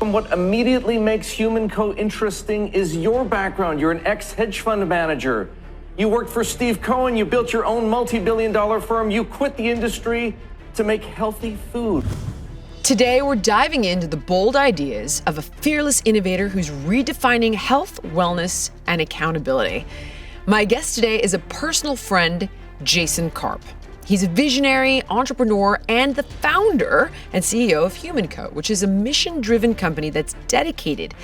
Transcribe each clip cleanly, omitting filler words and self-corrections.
And what immediately makes HumanCo interesting is your background. You're an ex-hedge fund manager. You worked for Steve Cohen. You built your own multi-billion-dollar firm. You quit the industry to make healthy food. Today, we're diving into the bold ideas of a fearless innovator who's redefining health, wellness, and accountability. My guest today is a personal friend, Jason Karp. He's a visionary, entrepreneur, and the founder and CEO of HumanCo, which is a mission-driven company that's dedicated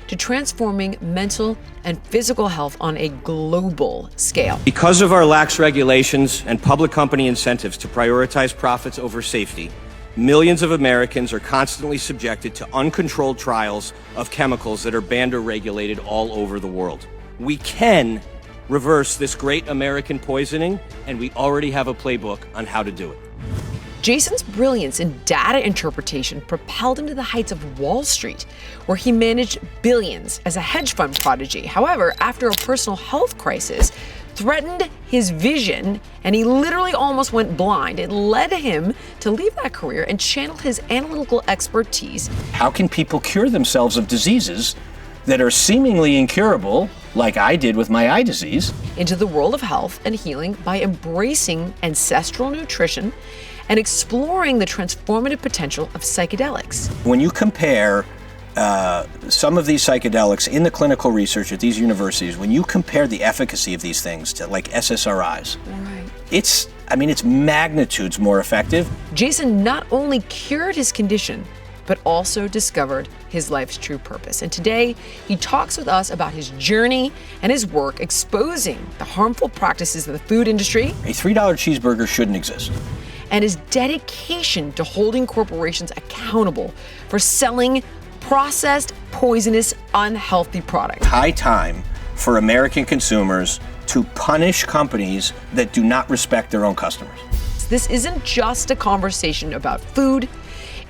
to transforming mental and physical health on a global scale. Because of our lax regulations and public company incentives to prioritize profits over safety, millions of Americans are constantly subjected to uncontrolled trials of chemicals that are banned or regulated all over the world. We can reverse this great American poisoning, and we already have a playbook on how to do it. Jason's brilliance in data interpretation propelled him to the heights of Wall Street, where he managed billions as a hedge fund prodigy. However, after a personal health crisis threatened his vision, and he literally almost went blind, it led him to leave that career and channel his analytical expertise. How can people cure themselves of diseases that are seemingly incurable, like I did with my eye disease, into the world of health and healing by embracing ancestral nutrition and exploring the transformative potential of psychedelics. When you compare some of these psychedelics in the clinical research at these universities, when you compare the efficacy of these things to like SSRIs, Right. it's magnitudes more effective. Jason not only cured his condition, but also discovered his life's true purpose. And today, he talks with us about his journey and his work exposing the harmful practices of the food industry. A $3 cheeseburger shouldn't exist. And his dedication to holding corporations accountable for selling processed, poisonous, unhealthy products. High time for American consumers to punish companies that do not respect their own customers. This isn't just a conversation about food.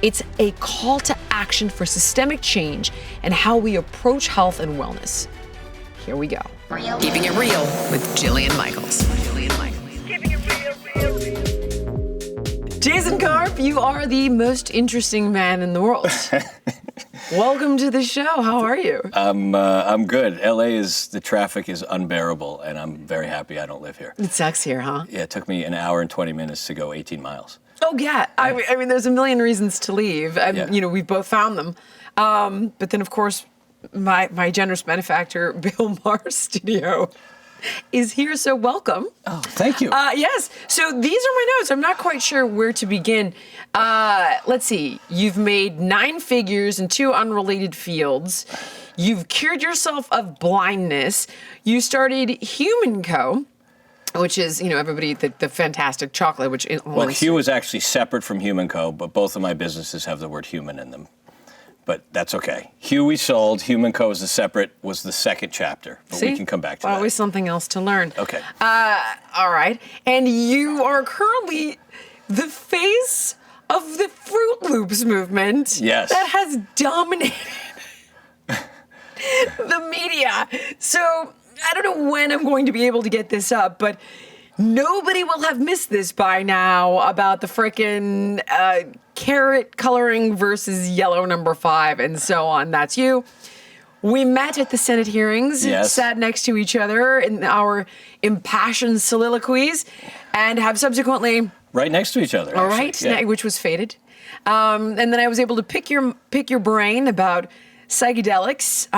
It's a call to action for systemic change and how we approach health and wellness. Here we go. Keeping it real with Jillian Michaels. Jason Karp, you are the most interesting man in the world. Welcome to the show. How are you? I'm good. the traffic is unbearable, and I'm very happy I don't live here. It sucks here, huh? Yeah, it took me an hour and 20 minutes to go 18 miles. Oh, yeah. I mean, there's a million reasons to leave. And, Yeah. you know, we've both found them. But then, of course, my generous benefactor, Bill Maher's studio, is here, so welcome. Oh, thank you. Yes. So these are my notes. I'm not quite sure where to begin. Let's see. You've made 9 figures in 2 unrelated fields. You've cured yourself of blindness. You started HumanCo, which is, you know, everybody, the fantastic chocolate, which... Well, Hugh is actually separate from HumanCo, but both of my businesses have the word human in them. But that's okay. Hugh we sold, HumanCo was the second chapter, but we can come back to that. Always something else to learn. Okay. All right. And you are currently the face of the Fruit Loops movement. Yes. That has dominated the media. So I don't know when I'm going to be able to get this up, but nobody will have missed this by now about the frickin' carrot coloring versus yellow number 5 and so on. That's you. We met at the Senate hearings, Yes. sat next to each other in our impassioned soliloquies, and have subsequently... Right next to each other, All actually. right, Yeah. which was fated. And then I was able to pick your brain about psychedelics,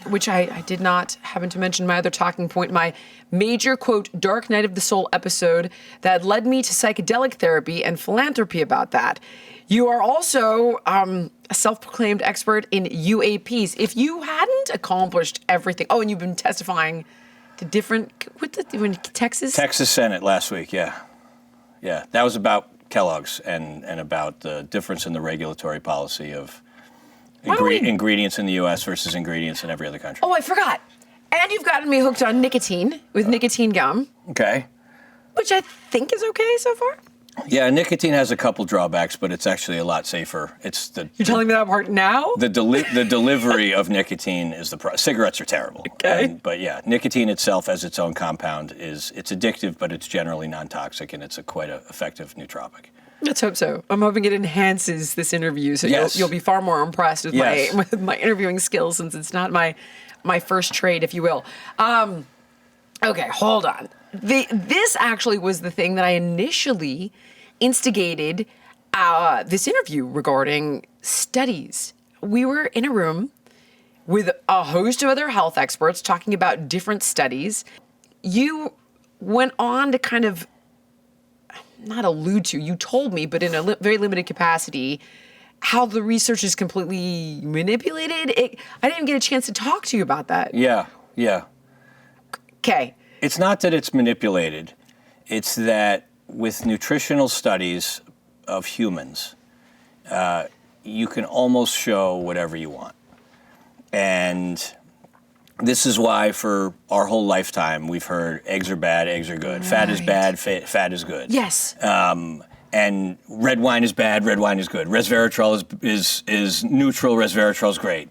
which I did not happen to mention my other talking point, my major, quote, Dark Night of the Soul episode that led me to psychedelic therapy and philanthropy about that. You are also a self-proclaimed expert in UAPs. If you hadn't accomplished everything, and you've been testifying to different, Texas? Texas Senate last week, yeah. Yeah, that was about Kellogg's and about the difference in the regulatory policy of ingredients in the U.S. versus ingredients in every other country. Oh, I forgot. And you've gotten me hooked on nicotine with nicotine gum. Okay. Which I think is okay so far. Yeah, nicotine has a couple drawbacks, but it's actually a lot safer. It's the You're telling me that part now? the delivery of nicotine is the cigarettes are terrible. Okay. But yeah, nicotine itself as its own compound it's addictive, but it's generally non-toxic, and it's quite an effective nootropic. Let's hope so. I'm hoping it enhances this interview, so Yes. you'll be far more impressed with Yes. my interviewing skills, since it's not my first trade, if you will. Okay, hold on. This actually was the thing that I initially instigated this interview regarding studies. We were in a room with a host of other health experts talking about different studies. You went on to kind of, not allude to, you told me, but in a very limited capacity, how the research is completely manipulated. I didn't even get a chance to talk to you about that. Yeah. Okay. It's not that it's manipulated. It's that with nutritional studies of humans, you can almost show whatever you want. And this is why for our whole lifetime we've heard eggs are bad, eggs are good. Fat is bad, fat is good. Yes. And red wine is bad, red wine is good. Resveratrol is neutral, resveratrol is great.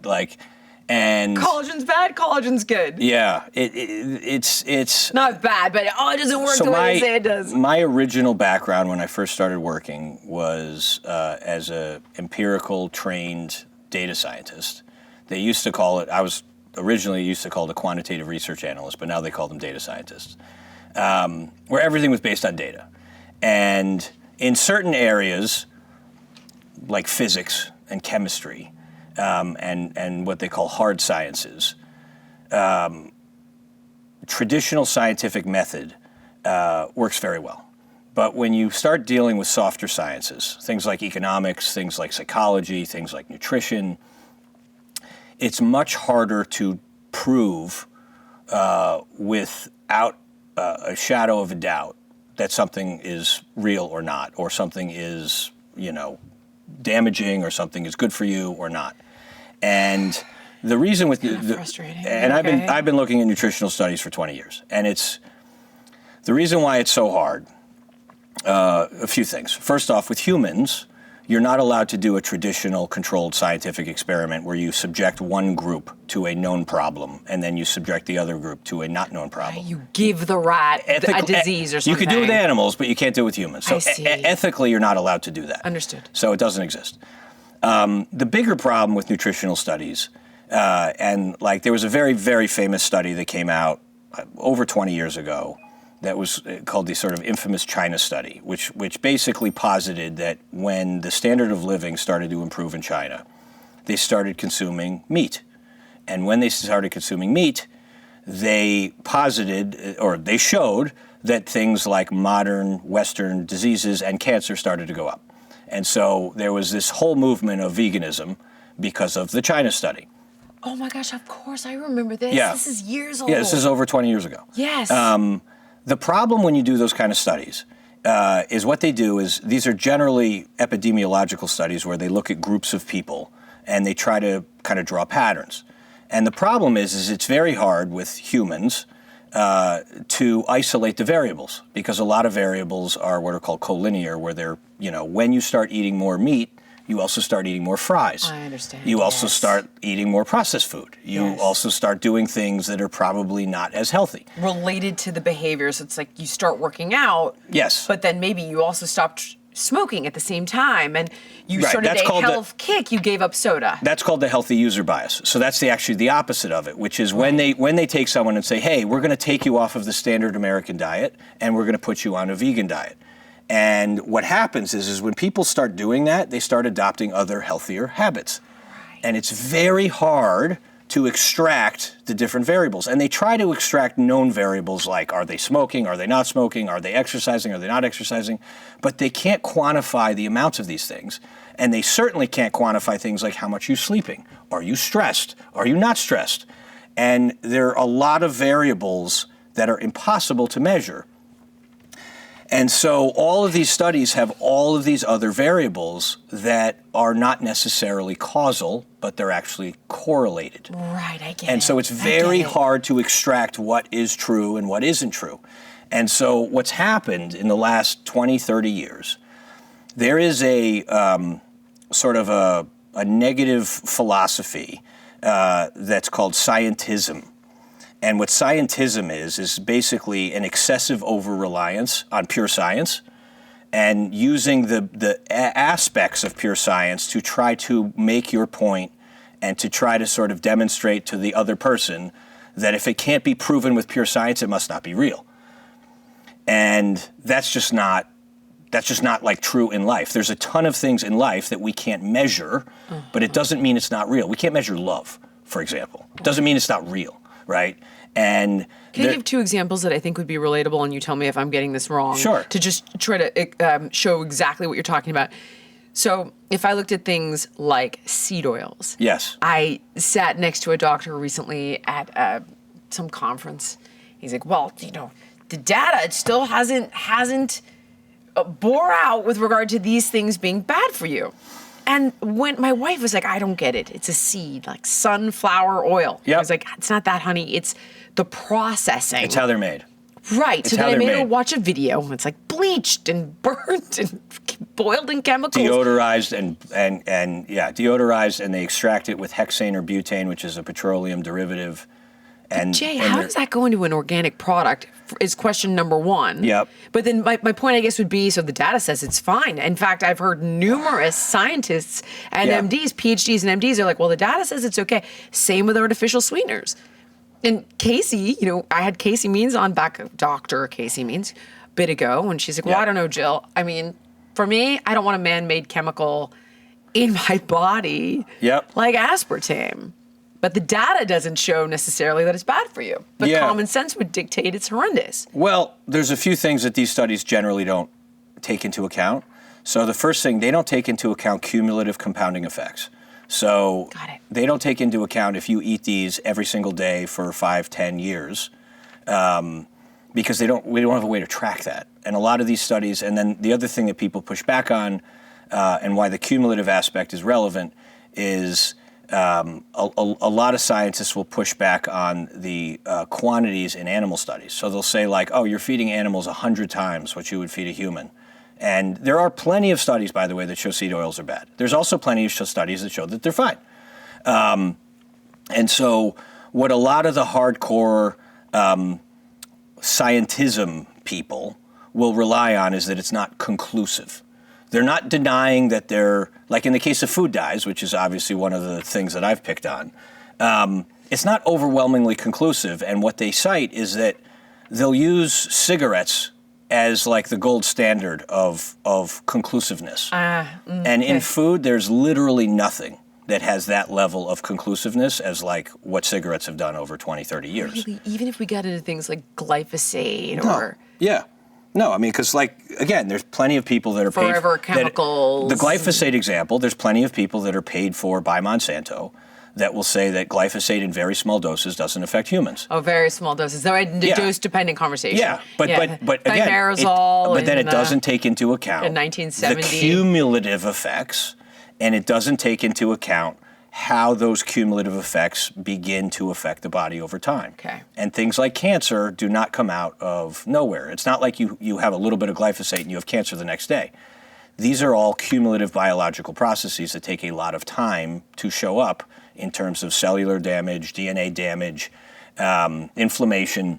And Collagen's bad, collagen's good. yeah, it's Not bad, but it doesn't work the way they say it does. My original background when I first started working was as a empirical trained data scientist. They used to call it, I was originally used to call it a quantitative research analyst, but now they call them data scientists, where everything was based on data. And in certain areas, like physics and chemistry, and what they call hard sciences, traditional scientific method works very well. But when you start dealing with softer sciences, things like economics, things like psychology, things like nutrition, it's much harder to prove without a shadow of a doubt that something is real or not, or something is, damaging, or something is good for you or not. And the reason with frustrating. And Okay. I've been looking at nutritional studies for 20 years, and it's the reason why it's so hard. A few things. First off, with humans, you're not allowed to do a traditional controlled scientific experiment where you subject one group to a known problem and then you subject the other group to a not known problem. You give the rat a disease or something. You could do it with animals, but you can't do it with humans. So I see. Ethically, you're not allowed to do that. Understood. So it doesn't exist. The bigger problem with nutritional studies, and there was a very, very famous study that came out over 20 years ago that was called the sort of infamous China study, which basically posited that when the standard of living started to improve in China, they started consuming meat. And when they started consuming meat, they posited, or they showed, that things like modern Western diseases and cancer started to go up. And so there was this whole movement of veganism because of the China study. Oh my gosh, of course, I remember this. Yeah. This is years old. Yeah, this is over 20 years ago. Yes. The problem when you do those kind of studies is what they do is these are generally epidemiological studies where they look at groups of people and they try to kind of draw patterns. And the problem is it's very hard with humans to isolate the variables, because a lot of variables are what are called collinear, where they're, when you start eating more meat, you also start eating more fries. I understand. You also Yes. start eating more processed food. You Yes. also start doing things that are probably not as healthy. Related to the behaviors, it's like you start working out. Yes. But then maybe you also stopped smoking at the same time, and you Right, started that's a called health kick. You gave up soda. That's called the healthy user bias. So that's actually the opposite of it, which is when they take someone and say, hey, we're going to take you off of the standard American diet and we're going to put you on a vegan diet. And what happens is when people start doing that, they start adopting other healthier habits. Right. And it's very hard to extract the different variables. And they try to extract known variables like, are they smoking, are they not smoking, are they exercising, are they not exercising? But they can't quantify the amounts of these things. And they certainly can't quantify things like how much you're sleeping. Are you stressed? Are you not stressed? And there are a lot of variables that are impossible to measure. And so all of these studies have all of these other variables that are not necessarily causal, but they're actually correlated. Right, I get it. And so it's very hard to extract what is true and what isn't true. And so what's happened in the last 20, 30 years, there is a sort of a negative philosophy that's called scientism. And what scientism is basically an excessive over-reliance on pure science and using the aspects of pure science to try to make your point and to try to sort of demonstrate to the other person that if it can't be proven with pure science, it must not be real. And that's just not like true in life. There's a ton of things in life that we can't measure, but it doesn't mean it's not real. We can't measure love, for example. It doesn't mean it's not real, right? And can you give 2 examples that I think would be relatable, and you tell me if I'm getting this wrong? Sure. To just try to show exactly what you're talking about. So if I looked at things like seed oils. Yes. I sat next to a doctor recently at some conference. He's like, well, the data still hasn't bore out with regard to these things being bad for you. And when my wife was like, I don't get it. It's a seed, like sunflower oil. Yep. I was like, it's not that, honey. It's the processing. It's how they're made. Right. It's so then how I they're made her made. watch a video. And it's like bleached and burnt and boiled in chemicals. Deodorized deodorized, and they extract it with hexane or butane, which is a petroleum derivative. And Jay, how does that go into an organic product is question number 1. Yep. But then my point, I guess, would be, so the data says it's fine. In fact, I've heard numerous scientists and Yeah. MDs, PhDs and MDs are like, well, the data says it's okay. Same with artificial sweeteners. And Casey, I had Casey Means on Dr. Casey Means, a bit ago, and she's like, well, Yeah. I don't know, Jill. I mean, for me, I don't want a man-made chemical in my body Yep. like aspartame. But the data doesn't show necessarily that it's bad for you. But Yeah. common sense would dictate it's horrendous. Well, there's a few things that these studies generally don't take into account. So the first thing, they don't take into account cumulative compounding effects. So Got it. they don't take into account if you eat these every single day for 5-10 years, because we don't have a way to track that. And a lot of these studies, and then the other thing that people push back on, and why the cumulative aspect is relevant, is a lot of scientists will push back on the quantities in animal studies. So they'll say like, oh, you're feeding animals 100 times what you would feed a human. And there are plenty of studies, by the way, that show seed oils are bad. There's also plenty of studies that show that they're fine. And so what a lot of the hardcore scientism people will rely on is that it's not conclusive. They're not denying that they're, like in the case of food dyes, which is obviously one of the things that I've picked on, it's not overwhelmingly conclusive. And what they cite is that they'll use cigarettes as like the gold standard of conclusiveness. And in food, there's literally nothing that has that level of conclusiveness as like what cigarettes have done over 20, 30 years. Really, even if we got into things like glyphosate No. or Yeah. No, I mean, because like, again, there's plenty of people that are paid... Forever chemicals. The glyphosate example, there's plenty of people that are paid for by Monsanto that will say that glyphosate in very small doses doesn't affect humans. very small doses. So dose-dependent conversation. Yeah, but again, thimerosal. but then it doesn't take into account in 1970. the cumulative effects, and it doesn't take into account how those cumulative effects begin to affect the body over time. Okay. And things like cancer do not come out of nowhere. It's not like you have a little bit of glyphosate and you have cancer the next day. These are all cumulative biological processes that take a lot of time to show up in terms of cellular damage, DNA damage, inflammation.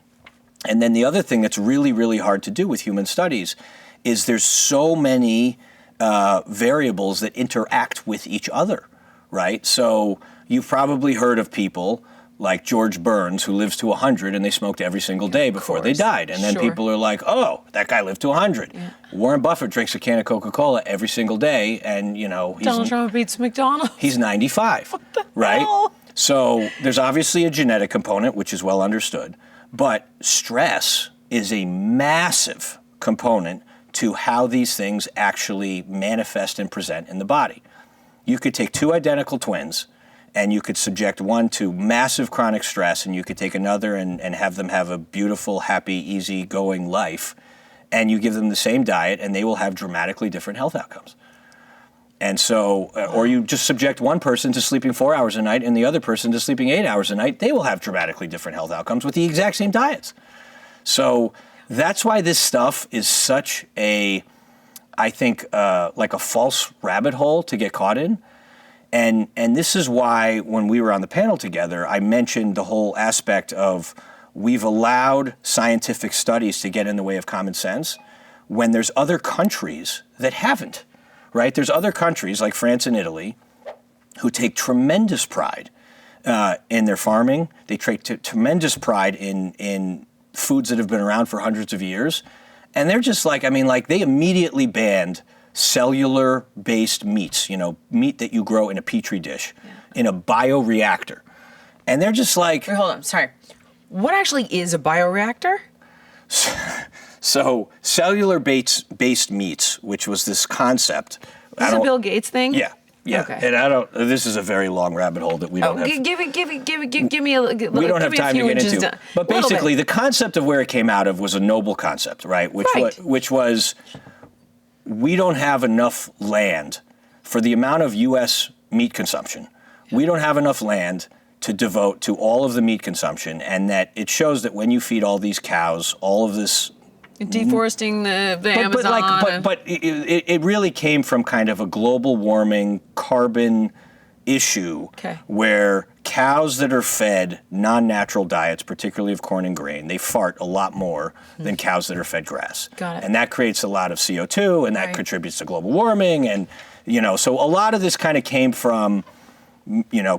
And then the other thing that's really, really hard to do with human studies is there's so many variables that interact with each other, right? So you've probably heard of people like George Burns, who lives to 100, and they smoked every single day before they died. And then Sure. people are like, oh, that guy lived to 100. Yeah. Warren Buffett drinks a can of Coca-Cola every single day, and, you know, Donald Trump beats McDonald's. he's 95, right? hell? So there's obviously a genetic component, which is well understood, but stress is a massive component to how these things actually manifest and present in the body. You could take two identical twins, and you could subject one to massive chronic stress, and you could take another and have them have a beautiful, happy, easy-going life, and you give them the same diet, and they will have dramatically different health outcomes. And so, or you just subject one person to sleeping 4 hours a night and the other person to sleeping 8 hours a night, they will have dramatically different health outcomes with the exact same diets. So that's why this stuff is such a, I think, like a false rabbit hole to get caught in. And this is why when we were on the panel together, I mentioned the whole aspect of we've allowed scientific studies to get in the way of common sense, when there's other countries that haven't, right? There's other countries like France and Italy who take tremendous pride in their farming. They take tremendous pride in foods that have been around for hundreds of years. And they're just like, they immediately banned cellular-based meats, meat that you grow in a petri dish, in a bioreactor. And they're just like... Wait, hold on, sorry. What actually is a bioreactor? So cellular-based meats, which was this concept... Is this a Bill Gates thing? Yeah. Okay. And this is a very long rabbit hole that we don't have... Give me a... We don't have time to get into. But basically, the concept of where it came out of was a noble concept, right? Which was, we don't have enough land for the amount of U.S. meat consumption. We don't have enough land to devote to all of the meat consumption, and that it shows that when you feed all these cows, all of this... Deforesting the Amazon. But it really came from kind of a global warming carbon issue where cows that are fed non-natural diets, particularly of corn and grain, they fart a lot more than cows that are fed grass. Got it. And that creates a lot of CO2, and that contributes to global warming. And, so a lot of this kind of came from,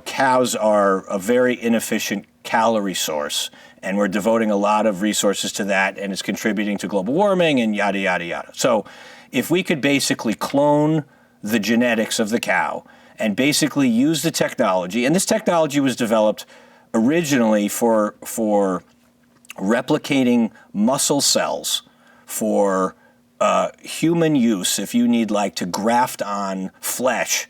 cows are a very inefficient calorie source, and we're devoting a lot of resources to that, and it's contributing to global warming and yada, yada, yada. So if we could basically clone the genetics of the cow and basically use the technology, and this technology was developed originally for replicating muscle cells for human use, if you need to graft on flesh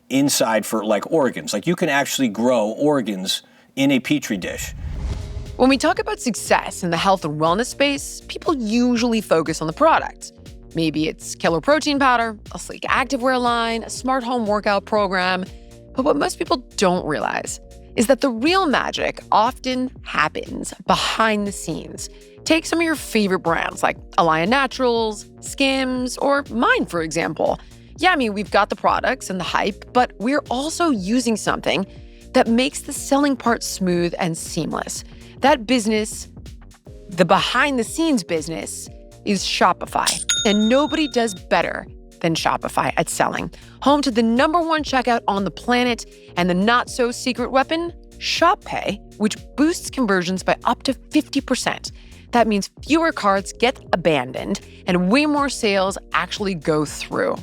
inside for organs. You can actually grow organs in a petri dish. When we talk about success in the health and wellness space, people usually focus on the product. Maybe it's killer protein powder, a sleek activewear line, a smart home workout program. But what most people don't realize is that the real magic often happens behind the scenes. Take some of your favorite brands like Alaya Naturals, Skims, or mine, for example. Yeah, we've got the products and the hype, but we're also using something that makes the selling part smooth and seamless. That business, the behind-the-scenes business, is Shopify. And nobody does better than Shopify at selling. Home to the #1 checkout on the planet and the not-so-secret weapon, Shop Pay, which boosts conversions by up to 50%. That means fewer carts get abandoned and way more sales actually go through.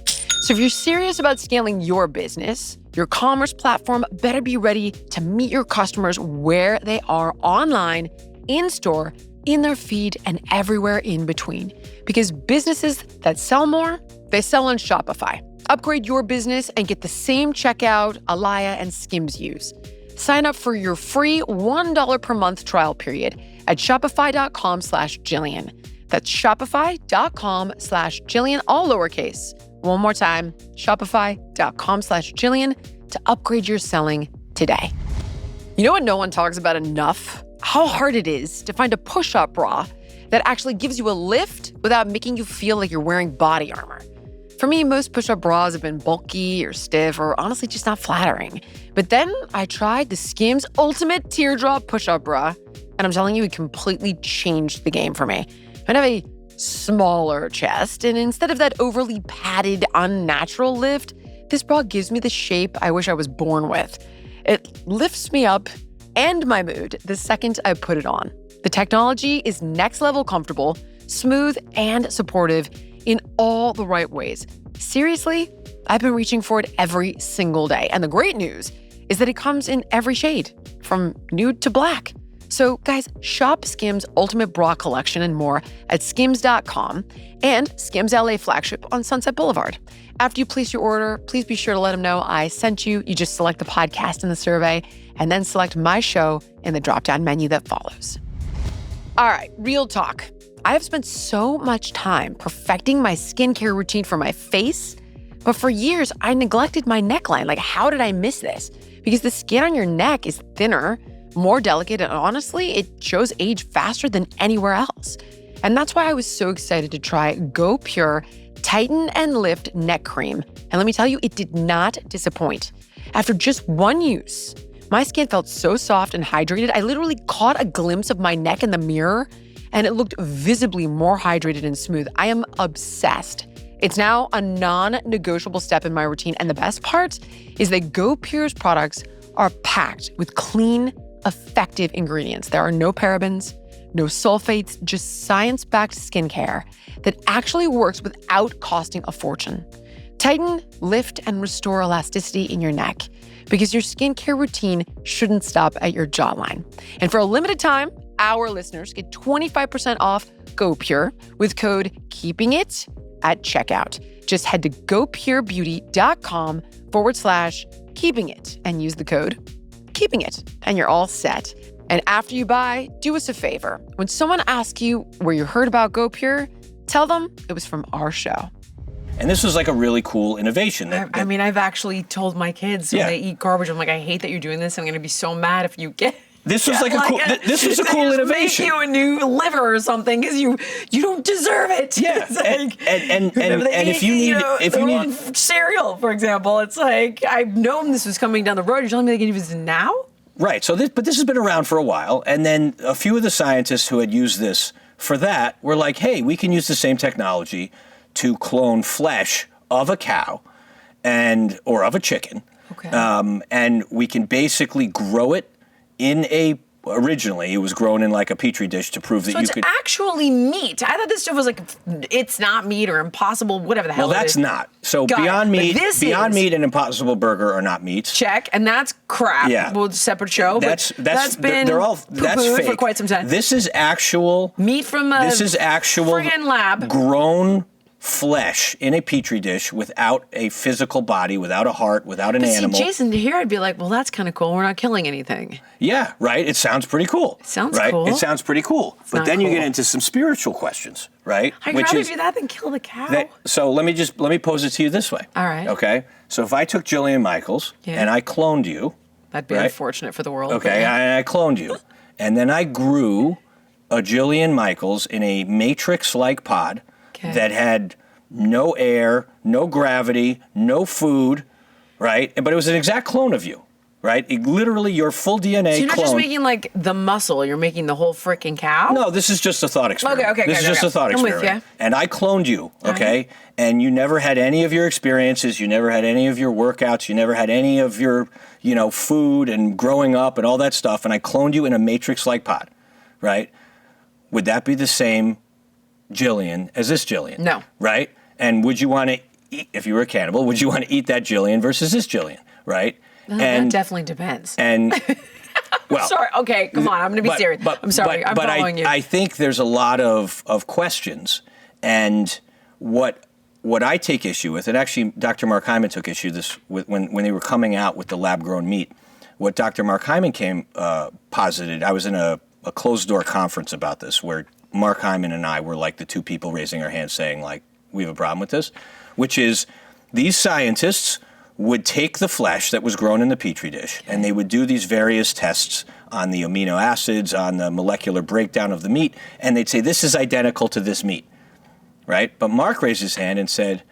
So if you're serious about scaling your business, your commerce platform better be ready to meet your customers where they are online, in-store, in their feed, and everywhere in between. Because businesses that sell more, they sell on Shopify. Upgrade your business and get the same checkout Alaya and Skims use. Sign up for your free $1 per month trial period at shopify.com/Jillian. That's shopify.com/Jillian, all lowercase. One more time, shopify.com/Jillian to upgrade your selling today. You know what no one talks about enough? How hard it is to find a push-up bra that actually gives you a lift without making you feel like you're wearing body armor. For me, most push-up bras have been bulky or stiff or honestly just not flattering. But then I tried the Skims Ultimate Teardrop Push-Up Bra, and I'm telling you, it completely changed the game for me. I have a smaller chest, and instead of that overly padded, unnatural lift, this bra gives me the shape I wish I was born with. It lifts me up and my mood the second I put it on. The technology is next-level comfortable, smooth, and supportive in all the right ways. Seriously, I've been reaching for it every single day. And the great news is that it comes in every shade, from nude to black. So guys, shop Skims Ultimate Bra Collection and more at skims.com and Skims LA flagship on Sunset Boulevard. After you place your order, please be sure to let them know I sent you. You just select the podcast in the survey and then select my show in the drop-down menu that follows. All right, real talk. I have spent so much time perfecting my skincare routine for my face, but for years I neglected my neckline. How did I miss this? Because the skin on your neck is thinner, more delicate, and honestly, it shows age faster than anywhere else. And that's why I was so excited to try Go Pure Tighten and Lift Neck Cream. And let me tell you, it did not disappoint. After just one use, my skin felt so soft and hydrated, I literally caught a glimpse of my neck in the mirror, and it looked visibly more hydrated and smooth. I am obsessed. It's now a non-negotiable step in my routine, and the best part is that GoPure's products are packed with clean, effective ingredients. There are no parabens, no sulfates, just science-backed skincare that actually works without costing a fortune. Tighten, lift, and restore elasticity in your neck because your skincare routine shouldn't stop at your jawline. And for a limited time, our listeners get 25% off GoPure with code KEEPINGIT at checkout. Just head to gopurebeauty.com/keepingit and use the code KEEPINGIT, and you're all set. And after you buy, do us a favor. When someone asks you where you heard about GoPure, tell them it was from our show. And this was like a really cool innovation. I mean, I've actually told my kids when they eat garbage, I'm like, I hate that you're doing this. I'm going to be so mad if you get... This was this was a cool innovation. Make you a new liver or something because you don't deserve it. Yeah, and if you need cereal, for example, it's like I've known this was coming down the road. You're telling me they can do this now? Right. So this has been around for a while, and then a few of the scientists who had used this for that were like, hey, we can use the same technology to clone flesh of a cow or of a chicken, and we can basically grow it originally it was grown in like a petri dish to prove that you could... So it's actually meat. I thought this stuff was like, it's not meat or impossible, whatever the hell Well, that's not. So Beyond Meat and Impossible Burger are not meats. Check, and that's crap. Yeah. Well, separate show. That's been that's fake. For quite some time. This is actual... Meat from a friggin' lab. Grown flesh in a petri dish without a physical body, without a heart, without an animal. See, Jason, here I'd be like, well, that's kind of cool. We're not killing anything. Yeah, right. It sounds pretty cool. Sounds right? cool. It sounds pretty cool. But then you cool. get into some spiritual questions, right? I'd rather do that than kill the cow. So let me pose it to you this way. All right. Okay. So if I took Jillian Michaels and I cloned you, that'd be unfortunate for the world. Okay, I cloned you, and then I grew a Jillian Michaels in a matrix-like pod that had no air, no gravity, no food, right? But it was an exact clone of you, right? Literally your full DNA So you're not clone. just making like the muscle, you're making the whole freaking cow? No, this is just a thought experiment. Okay. This is just a thought experiment. I'm with you. And I cloned you, okay? And you never had any of your experiences, you never had any of your workouts, you never had any of your, food and growing up and all that stuff, and I cloned you in a matrix-like pod, right? Would that be the same Jillian as this Jillian? No. Right? And would you want to eat, if you were a cannibal, would you want to eat that Jillian versus this Jillian, right? That definitely depends. And, well... Sorry, okay, come on, I'm going to be serious. I'm sorry, I'm following you. I think there's a lot of questions, and what I take issue with, and actually Dr. Mark Hyman took issue with when they were coming out with the lab-grown meat, what Dr. Mark Hyman posited, I was in a closed-door conference about this, where Mark Hyman and I were like the two people raising our hands saying, like, we have a problem with this, which is these scientists would take the flesh that was grown in the petri dish and they would do these various tests on the amino acids, on the molecular breakdown of the meat, and they'd say, this is identical to this meat, right? But Mark raised his hand and said,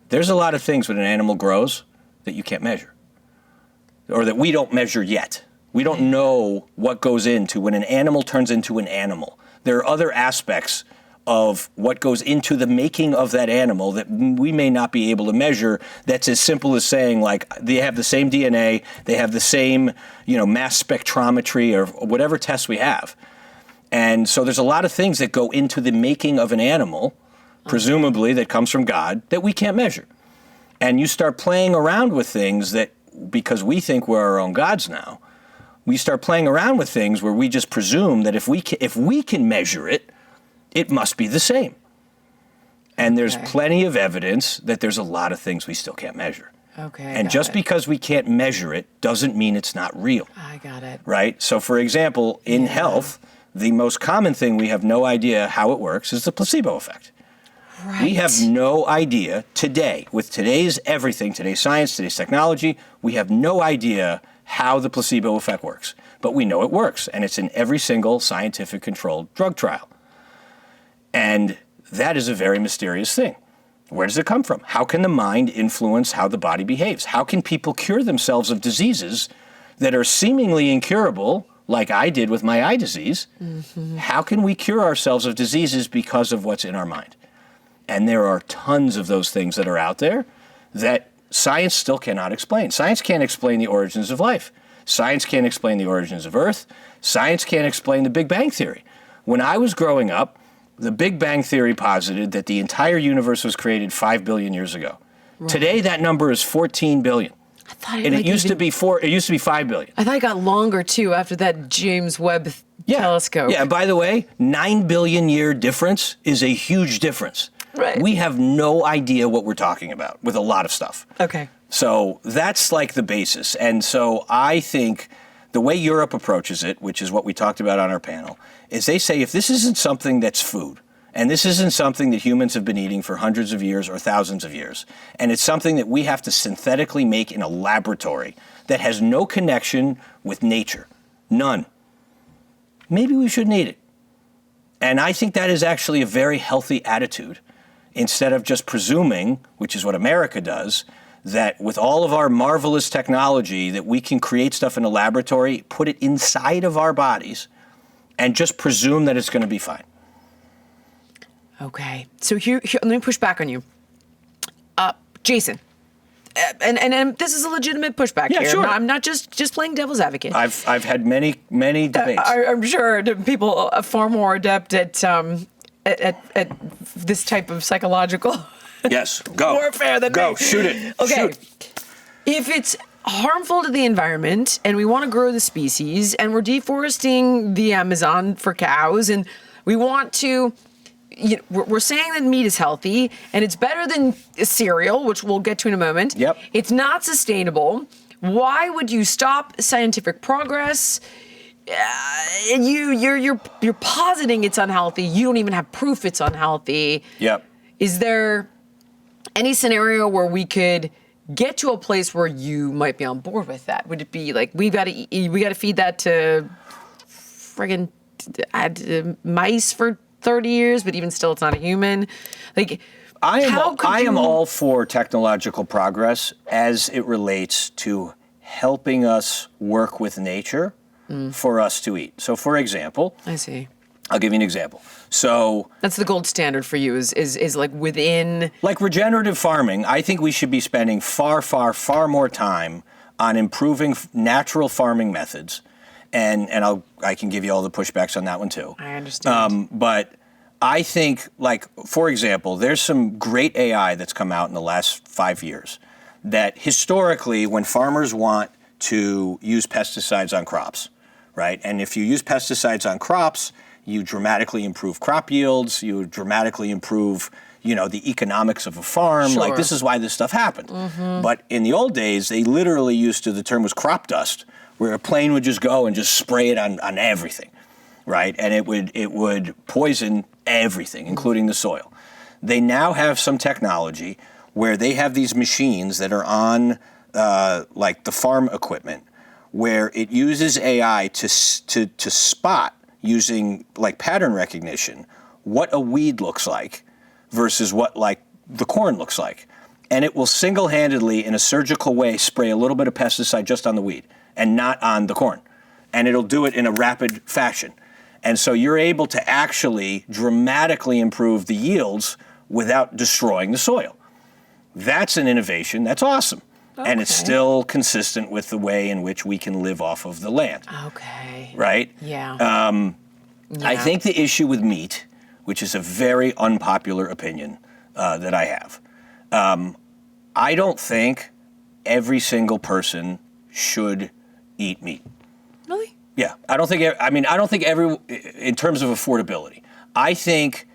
there's a lot of things when an animal grows that you can't measure, or that we don't measure yet. We don't know what goes into when an animal turns into an animal. There are other aspects of what goes into the making of that animal that we may not be able to measure, that's as simple as saying, like, they have the same DNA, they have the same, mass spectrometry or whatever tests we have. And so there's a lot of things that go into the making of an animal, presumably that comes from God, that we can't measure. And you start playing around with things that, because we think we're our own gods now, we start playing around with things where we just presume that if we can measure it, it must be the same. And there's plenty of evidence that there's a lot of things we still can't measure. Okay. And just because we can't measure it doesn't mean it's not real. I got it. Right? So, for example, in health, the most common thing we have no idea how it works is the placebo effect. Right. We have no idea today, with today's everything, today's science, today's technology, we have no idea how the placebo effect works. But we know it works, and it's in every single scientific controlled drug trial. And that is a very mysterious thing. Where does it come from? How can the mind influence how the body behaves? How can people cure themselves of diseases that are seemingly incurable like I did with my eye disease, how can we cure ourselves of diseases because of what's in our mind? And there are tons of those things that are out there that science still cannot explain. Science can't explain the origins of life. Science can't explain the origins of Earth. Science can't explain the Big Bang Theory. When I was growing up, the Big Bang Theory posited that the entire universe was created 5 billion years ago. Right. Today, that number is 14 billion. I thought and it used to be 5 billion. I thought it got longer too after that James Webb telescope. Yeah, by the way, 9 billion year difference is a huge difference. Right. We have no idea what we're talking about with a lot of stuff. Okay. So that's like the basis. And so I think the way Europe approaches it, which is what we talked about on our panel, is they say if this isn't something that's food, and this isn't something that humans have been eating for hundreds of years or thousands of years, and it's something that we have to synthetically make in a laboratory that has no connection with nature, none, maybe we shouldn't eat it. And I think that is actually a very healthy attitude, instead of just presuming, which is what America does, that with all of our marvelous technology that we can create stuff in a laboratory, put it inside of our bodies, and just presume that it's going to be fine. Okay. So here let me push back on you. Jason, and this is a legitimate pushback here. Sure. I'm not just playing devil's advocate. I've had many debates. I'm sure people are far more adept at this type of psychological yes, go. warfare than go. me. Shoot it. Okay. Shoot. If it's harmful to the environment and we want to grow the species and we're deforesting the Amazon for cows and we want to, we're saying that meat is healthy and it's better than cereal, which we'll get to in a moment. Yep. It's not sustainable. Why would you stop scientific progress? And you're positing it's unhealthy. You don't even have proof it's unhealthy. Yep. Is there any scenario where we could get to a place where you might be on board with that? Would it be like we got to feed that to friggin' mice for 30 years, but even still, it's not a human? Like, I am all for technological progress as it relates to helping us work with nature for us to eat. So, for example, I see. I'll give you an example. So that's the gold standard for you is like within like regenerative farming. I think we should be spending far more time on improving natural farming methods, and I can give you all the pushbacks on that one too. I understand. But I think, like, for example, there's some great AI that's come out in the last 5 years that historically, when farmers want to use pesticides on crops, right? And if you use pesticides on crops, you dramatically improve crop yields, you dramatically improve, the economics of a farm. Sure. Like, this is why this stuff happened. Mm-hmm. But in the old days, they literally the term was crop dust, where a plane would just go and just spray it on everything, right? And it would poison everything, including the soil. They now have some technology where they have these machines that are on like the farm equipment, where it uses AI to spot, using like pattern recognition, what a weed looks like versus what like the corn looks like. And it will single-handedly, in a surgical way, spray a little bit of pesticide just on the weed and not on the corn. And it'll do it in a rapid fashion. And so you're able to actually dramatically improve the yields without destroying the soil. That's an innovation. That's awesome. Okay. And it's still consistent with the way in which we can live off of the land. Okay. Right? Yeah. I think the issue with meat, which is a very unpopular opinion that I have, I don't think every single person should eat meat. Really? Yeah. I don't think every, in terms of affordability, I think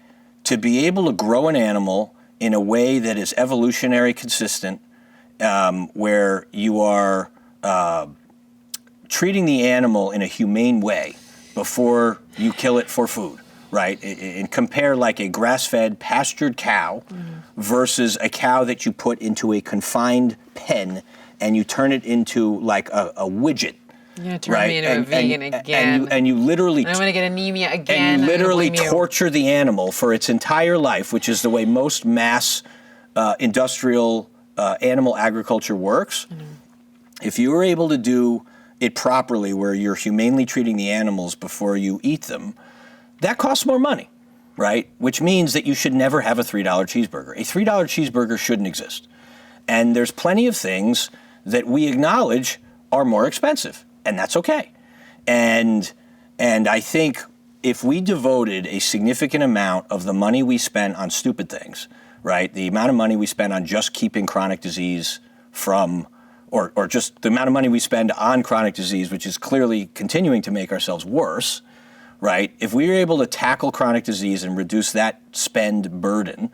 to be able to grow an animal in a way that is evolutionary consistent, where you are treating the animal in a humane way before you kill it for food, right? And compare like a grass-fed, pastured cow versus a cow that you put into a confined pen and you turn it into like a widget. You're turn me into a vegan again. And you literally... I'm going to get anemia again. And you literally torture the animal for its entire life, which is the way most mass industrial animal agriculture works. If you were able to do it properly, where you're humanely treating the animals before you eat them, that costs more money, right? Which means that you should never have a $3 cheeseburger. A $3 cheeseburger shouldn't exist. And there's plenty of things that we acknowledge are more expensive, and that's okay. And I think if we devoted a significant amount of the money we spend on stupid things, right, the amount of money we spend on just keeping chronic disease from, or just the amount of money we spend on chronic disease, which is clearly continuing to make ourselves worse, right? If we were able to tackle chronic disease and reduce that spend burden,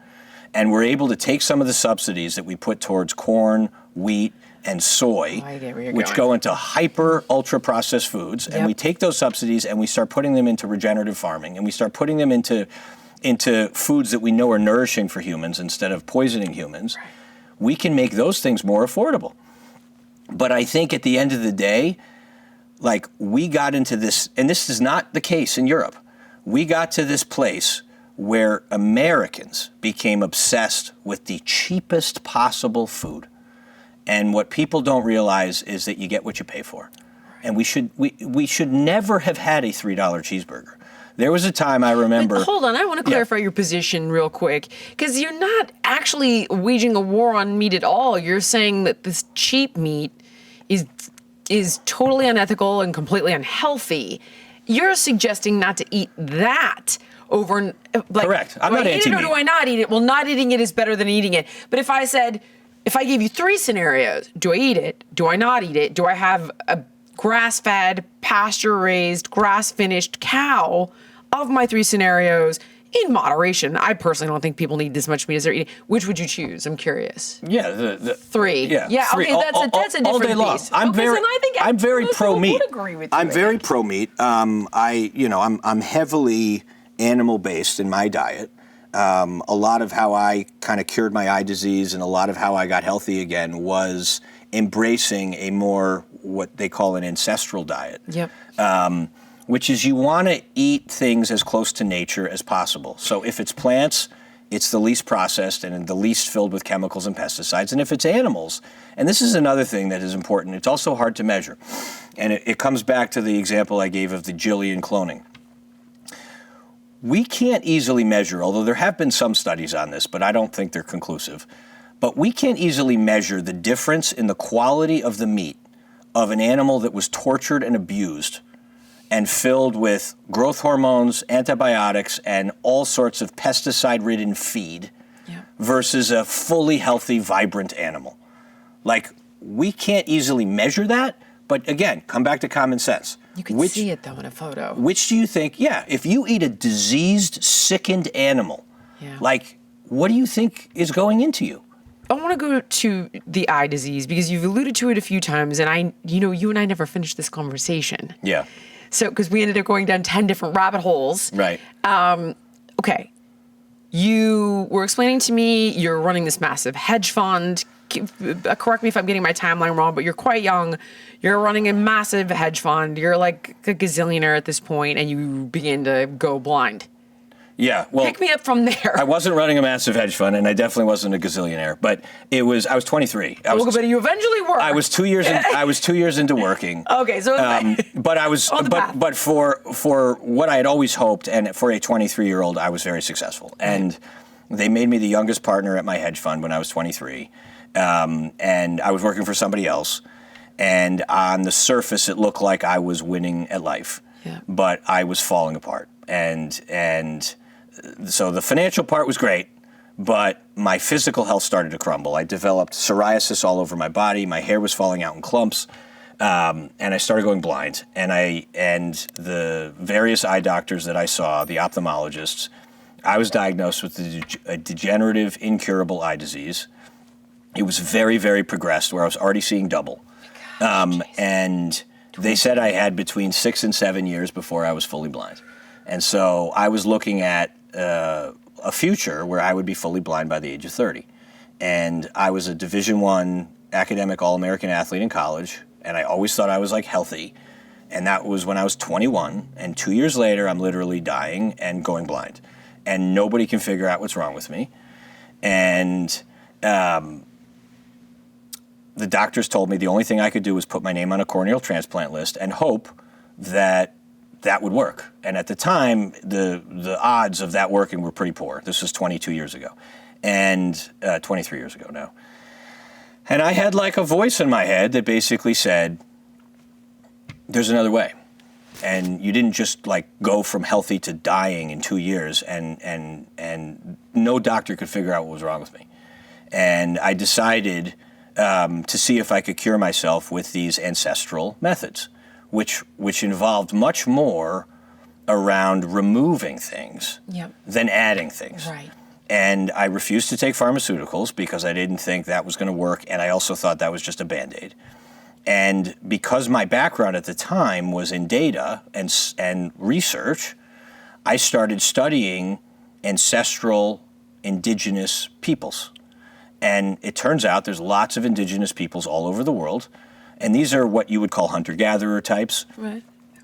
and we're able to take some of the subsidies that we put towards corn, wheat, and soy, which go into hyper ultra processed foods, and we take those subsidies and we start putting them into regenerative farming, and we start putting them into foods that we know are nourishing for humans instead of poisoning humans, we can make those things more affordable. But I think at the end of the day, like, we got into this, and this is not the case in Europe, we got to this place where Americans became obsessed with the cheapest possible food. And what people don't realize is that you get what you pay for. And we should never have had a $3 cheeseburger. There was a time I remember. But hold on, I want to clarify your position real quick, because you're not actually waging a war on meat at all. You're saying that this cheap meat is totally unethical and completely unhealthy. You're suggesting not to eat that over, like, correct. I'm not anti-meat. Or do I not eat it? Well, not eating it is better than eating it. But if I gave you 3 scenarios, do I eat it? Do I not eat it? Do I have a grass-fed, pasture-raised, grass-finished cow of my 3 scenarios in moderation? I personally don't think people need this much meat as they're eating. Which would you choose? I'm curious. Yeah, the 3. Yeah, yeah. 3. Okay, that's a different all day long. piece. I'm very pro meat. Would agree with you, I'm very pro meat. I'm heavily animal based in my diet. A lot of how I kind of cured my eye disease and a lot of how I got healthy again was embracing a more what they call an ancestral diet. Yep. Which is you want to eat things as close to nature as possible. So if it's plants, it's the least processed and the least filled with chemicals and pesticides. And if it's animals, and this is another thing that is important, it's also hard to measure. And it comes back to the example I gave of the Jillian cloning. We can't easily measure, although there have been some studies on this, but I don't think they're conclusive. But we can't easily measure the difference in the quality of the meat of an animal that was tortured and abused and filled with growth hormones, antibiotics, and all sorts of pesticide-ridden feed versus a fully healthy, vibrant animal. Like, we can't easily measure that, but again, come back to common sense. You can see it, though, in a photo. Which do you think, if you eat a diseased, sickened animal, like, what do you think is going into you? I want to go to the eye disease because you've alluded to it a few times, and you and I never finished this conversation. Yeah. So, because we ended up going down 10 different rabbit holes. Right. Okay. You were explaining to me you're running this massive hedge fund. Correct me if I'm getting my timeline wrong, but you're quite young. You're running a massive hedge fund. You're like a gazillionaire at this point, and you begin to go blind. Yeah, well, pick me up from there. I wasn't running a massive hedge fund, and I definitely wasn't a gazillionaire. But I was 23. But you eventually were. I was 2 years. I was 2 years into working. Okay, so but I was. But for what I had always hoped, and for a 23-year-old, I was very successful. And they made me the youngest partner at my hedge fund when I was 23, and I was working for somebody else. And on the surface, it looked like I was winning at life, but I was falling apart. And so the financial part was great, but my physical health started to crumble. I developed psoriasis all over my body. My hair was falling out in clumps, and I started going blind. And the various eye doctors that I saw, the ophthalmologists, I was diagnosed with a degenerative, incurable eye disease. It was very, very progressed, where I was already seeing double. And they said I had between 6 and 7 years before I was fully blind. And so I was looking at a future where I would be fully blind by the age of 30. And I was a Division I academic All-American athlete in college, and I always thought I was like healthy. And that was when I was 21. And 2 years later, I'm literally dying and going blind. And nobody can figure out what's wrong with me. And the doctors told me the only thing I could do was put my name on a corneal transplant list and hope that that would work. And at the time, the odds of that working were pretty poor. This was 22 years ago, and 23 years ago now. And I had like a voice in my head that basically said, there's another way. And you didn't just like go from healthy to dying in 2 years, and no doctor could figure out what was wrong with me. And I decided to see if I could cure myself with these ancestral methods, which involved much more around removing things than adding things. Right. And I refused to take pharmaceuticals because I didn't think that was going to work, and I also thought that was just a Band-Aid. And because my background at the time was in data and research, I started studying ancestral indigenous peoples. And it turns out there's lots of indigenous peoples all over the world, and these are what you would call hunter-gatherer types. Right.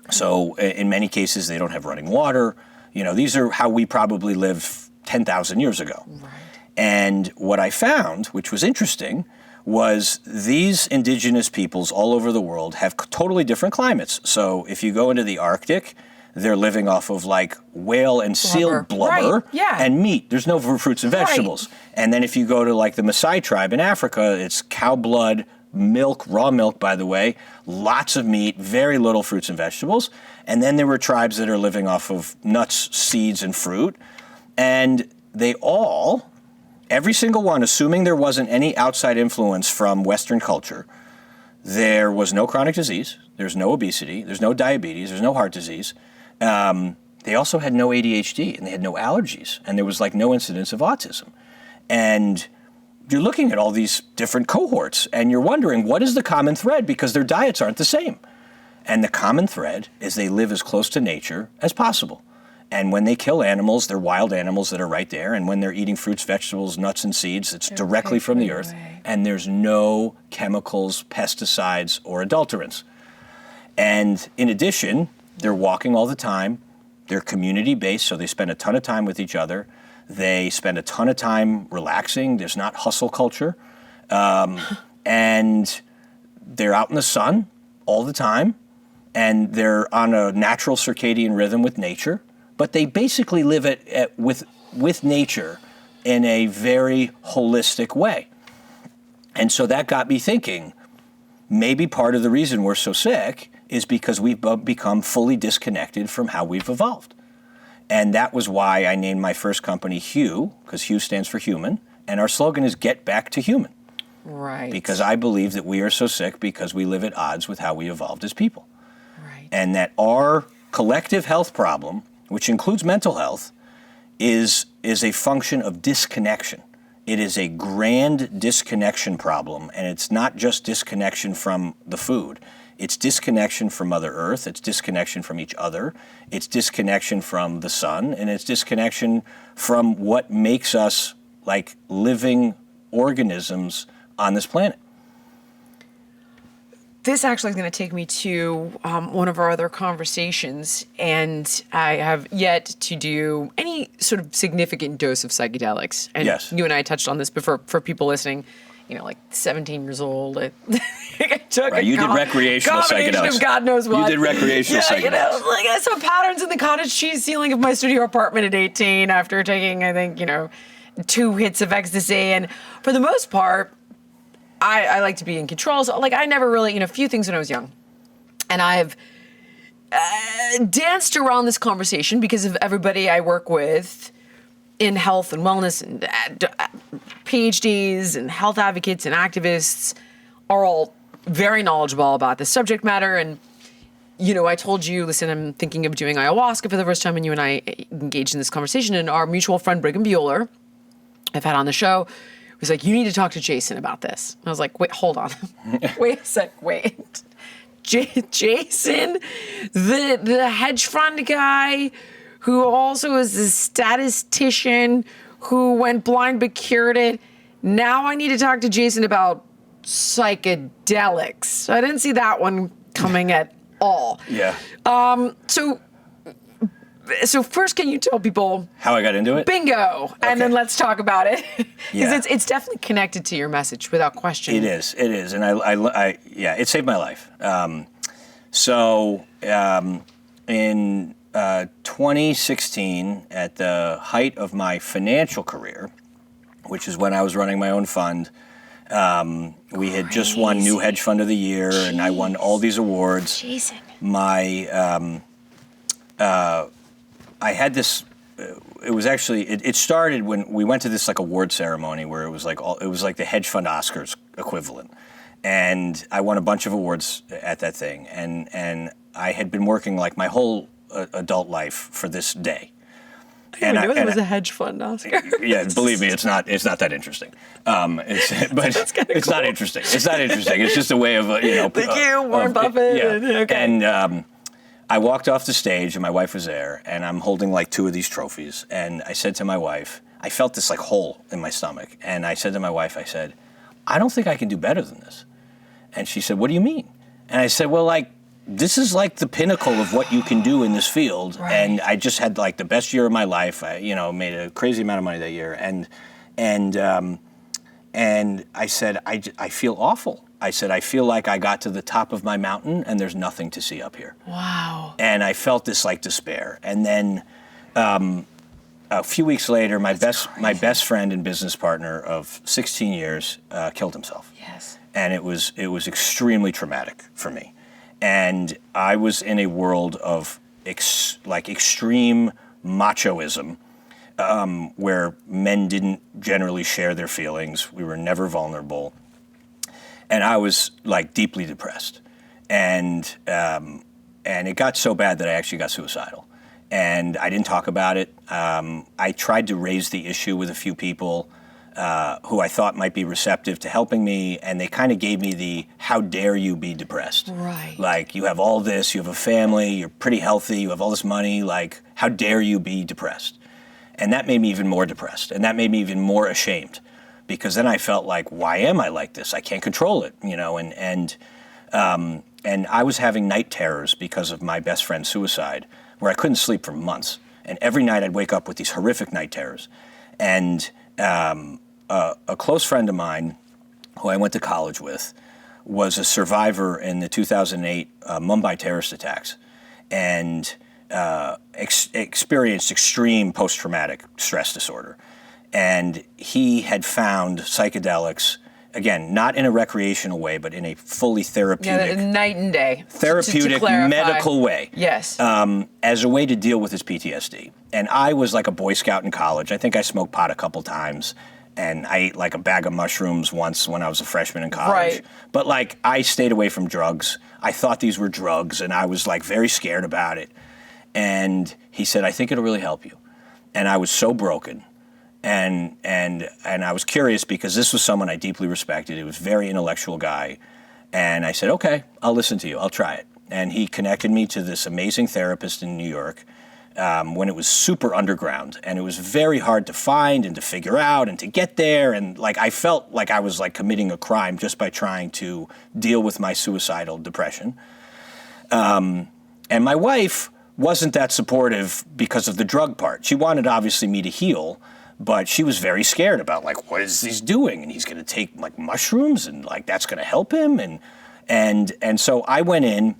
So in many cases, they don't have running water. You know, these are how we probably lived 10,000 years ago. Right. And what I found, which was interesting, was these indigenous peoples all over the world have totally different climates. So if you go into the Arctic, they're living off of like whale and seal blubber and meat. There's no fruits and vegetables. Right. And then if you go to like the Maasai tribe in Africa, it's cow blood, milk, raw milk, by the way, lots of meat, very little fruits and vegetables. And then there were tribes that are living off of nuts, seeds, and fruit. And they all, every single one, assuming there wasn't any outside influence from Western culture, there was no chronic disease, there's no obesity, there's no diabetes, there's no heart disease. They also had no ADHD, and they had no allergies, and there was like no incidence of autism. And you're looking at all these different cohorts, and you're wondering, what is the common thread? Because their diets aren't the same. And the common thread is they live as close to nature as possible. And when they kill animals, they're wild animals that are right there. And when they're eating fruits, vegetables, nuts, and seeds, it's directly from the earth. And there's no chemicals, pesticides, or adulterants. And in addition, they're walking all the time. They're community-based, so they spend a ton of time with each other. They spend a ton of time relaxing. There's not hustle culture. And they're out in the sun all the time. And they're on a natural circadian rhythm with nature. But they basically live with nature in a very holistic way. And so that got me thinking, maybe part of the reason we're so sick is because we've become fully disconnected from how we've evolved. And that was why I named my first company Hu, because Hu stands for human, and our slogan is Get Back to Human. Right. Because I believe that we are so sick because we live at odds with how we evolved as people. Right. And that our collective health problem, which includes mental health, is a function of disconnection. It is a grand disconnection problem, and it's not just disconnection from the food. It's disconnection from Mother Earth, it's disconnection from each other, it's disconnection from the sun, and it's disconnection from what makes us like living organisms on this planet. This actually is going to take me to one of our other conversations, and I have yet to do any sort of significant dose of psychedelics. And yes. You and I touched on this before for people listening. You know, like 17 years old, I took right, you did recreational psychedelics. Of God knows what. You did recreational psychedelics. You know, like I saw patterns in the cottage cheese ceiling of my studio apartment at 18 after taking, I think, 2 hits of ecstasy. And for the most part, I like to be in control. So, like, I never really, a few things when I was young. And I've danced around this conversation because of everybody I work with in health and wellness, and PhDs and health advocates and activists are all very knowledgeable about this subject matter. And, I told you, listen, I'm thinking of doing ayahuasca for the first time, and you and I engaged in this conversation. And our mutual friend, Brigham Bueller, I've had on the show, was like, you need to talk to Jason about this. I was like, wait, hold on. Wait a sec, wait. Jason, the hedge fund guy who also is a statistician who went blind but cured it. Now I need to talk to Jason about psychedelics. So I didn't see that one coming at all. Yeah. So So first, can you tell people how I got into it? Bingo, and then let's talk about it, because Yeah. it's definitely connected to your message without question. It is, and yeah, it saved my life. In 2016, at the height of my financial career, which is when I was running my own fund, we had just won New Hedge Fund of the Year, and I won all these awards. Jason. I had this. It was actually. It started when we went to this like award ceremony where it was like the hedge fund Oscars equivalent, and I won a bunch of awards at that thing, and I had been working like my whole adult life for this day. I knew there was a hedge fund Oscar. Yeah, believe me, it's not that interesting. It's not interesting. It's not interesting. It's just a way of Thank you, Warren Buffett. Yeah. Okay. And I walked off the stage, and my wife was there, and I'm holding like two of these trophies, and I said to my wife, I felt this like hole in my stomach, and I said to my wife, I said, I don't think I can do better than this. And she said, what do you mean? And I said, well, like, this is like the pinnacle of what you can do in this field. Right. And I just had like the best year of my life. I, made a crazy amount of money that year. And I said, I feel awful. I said, I feel like I got to the top of my mountain and there's nothing to see up here. Wow. And I felt this like despair. And then a few weeks later, my best friend and business partner of 16 years killed himself. Yes. And it was extremely traumatic for me. And I was in a world of extreme machoism, where men didn't generally share their feelings. We were never vulnerable. And I was like deeply depressed. And it got so bad that I actually got suicidal. And I didn't talk about it. I tried to raise the issue with a few people who I thought might be receptive to helping me, and they kind of gave me the, how dare you be depressed? Right. Like, you have all this, you have a family, you're pretty healthy, you have all this money, like, how dare you be depressed? And that made me even more depressed, and that made me even more ashamed, because then I felt like, why am I like this? I can't control it, and I was having night terrors because of my best friend's suicide, where I couldn't sleep for months, and every night I'd wake up with these horrific night terrors. And a close friend of mine, who I went to college with, was a survivor in the 2008 Mumbai terrorist attacks, and experienced extreme post-traumatic stress disorder. And he had found psychedelics, again, not in a recreational way, but in a fully therapeutic, night and day, therapeutic, medical way. Yes. As a way to deal with his PTSD. And I was like a Boy Scout in college. I think I smoked pot a couple times, and I ate like a bag of mushrooms once when I was a freshman in college. Right. But like, I stayed away from drugs. I thought these were drugs, and I was like very scared about it. And he said, I think it'll really help you. And I was so broken. And I was curious because this was someone I deeply respected. He was a very intellectual guy. And I said, okay, I'll listen to you. I'll try it. And he connected me to this amazing therapist in New York when it was super underground. And it was very hard to find and to figure out and to get there. And like, I felt like I was like committing a crime just by trying to deal with my suicidal depression. And my wife wasn't that supportive because of the drug part. She wanted obviously me to heal, but she was very scared about like, what is he doing? And he's going to take like mushrooms and like, that's going to help him. And so I went in,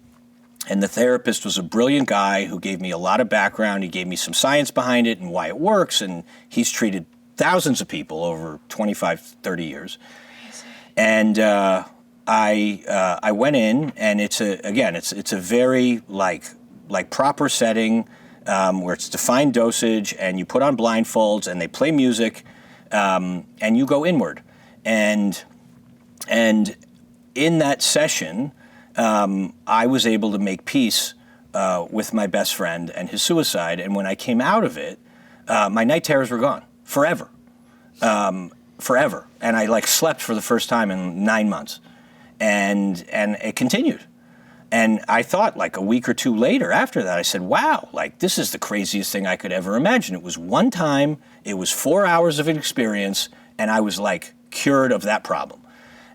and the therapist was a brilliant guy who gave me a lot of background. He gave me some science behind it and why it works. And he's treated thousands of people over 25, 30 years. And I went in, and it's a very like proper setting where it's defined dosage, and you put on blindfolds, and they play music, and you go inward. And in that session, I was able to make peace with my best friend and his suicide. And when I came out of it, my night terrors were gone forever. Forever. And I like slept for the first time in 9 months. And it continued. And I thought like a week or two later after that, I said, wow, like this is the craziest thing I could ever imagine. It was one time, it was 4 hours of an experience, and I was like cured of that problem.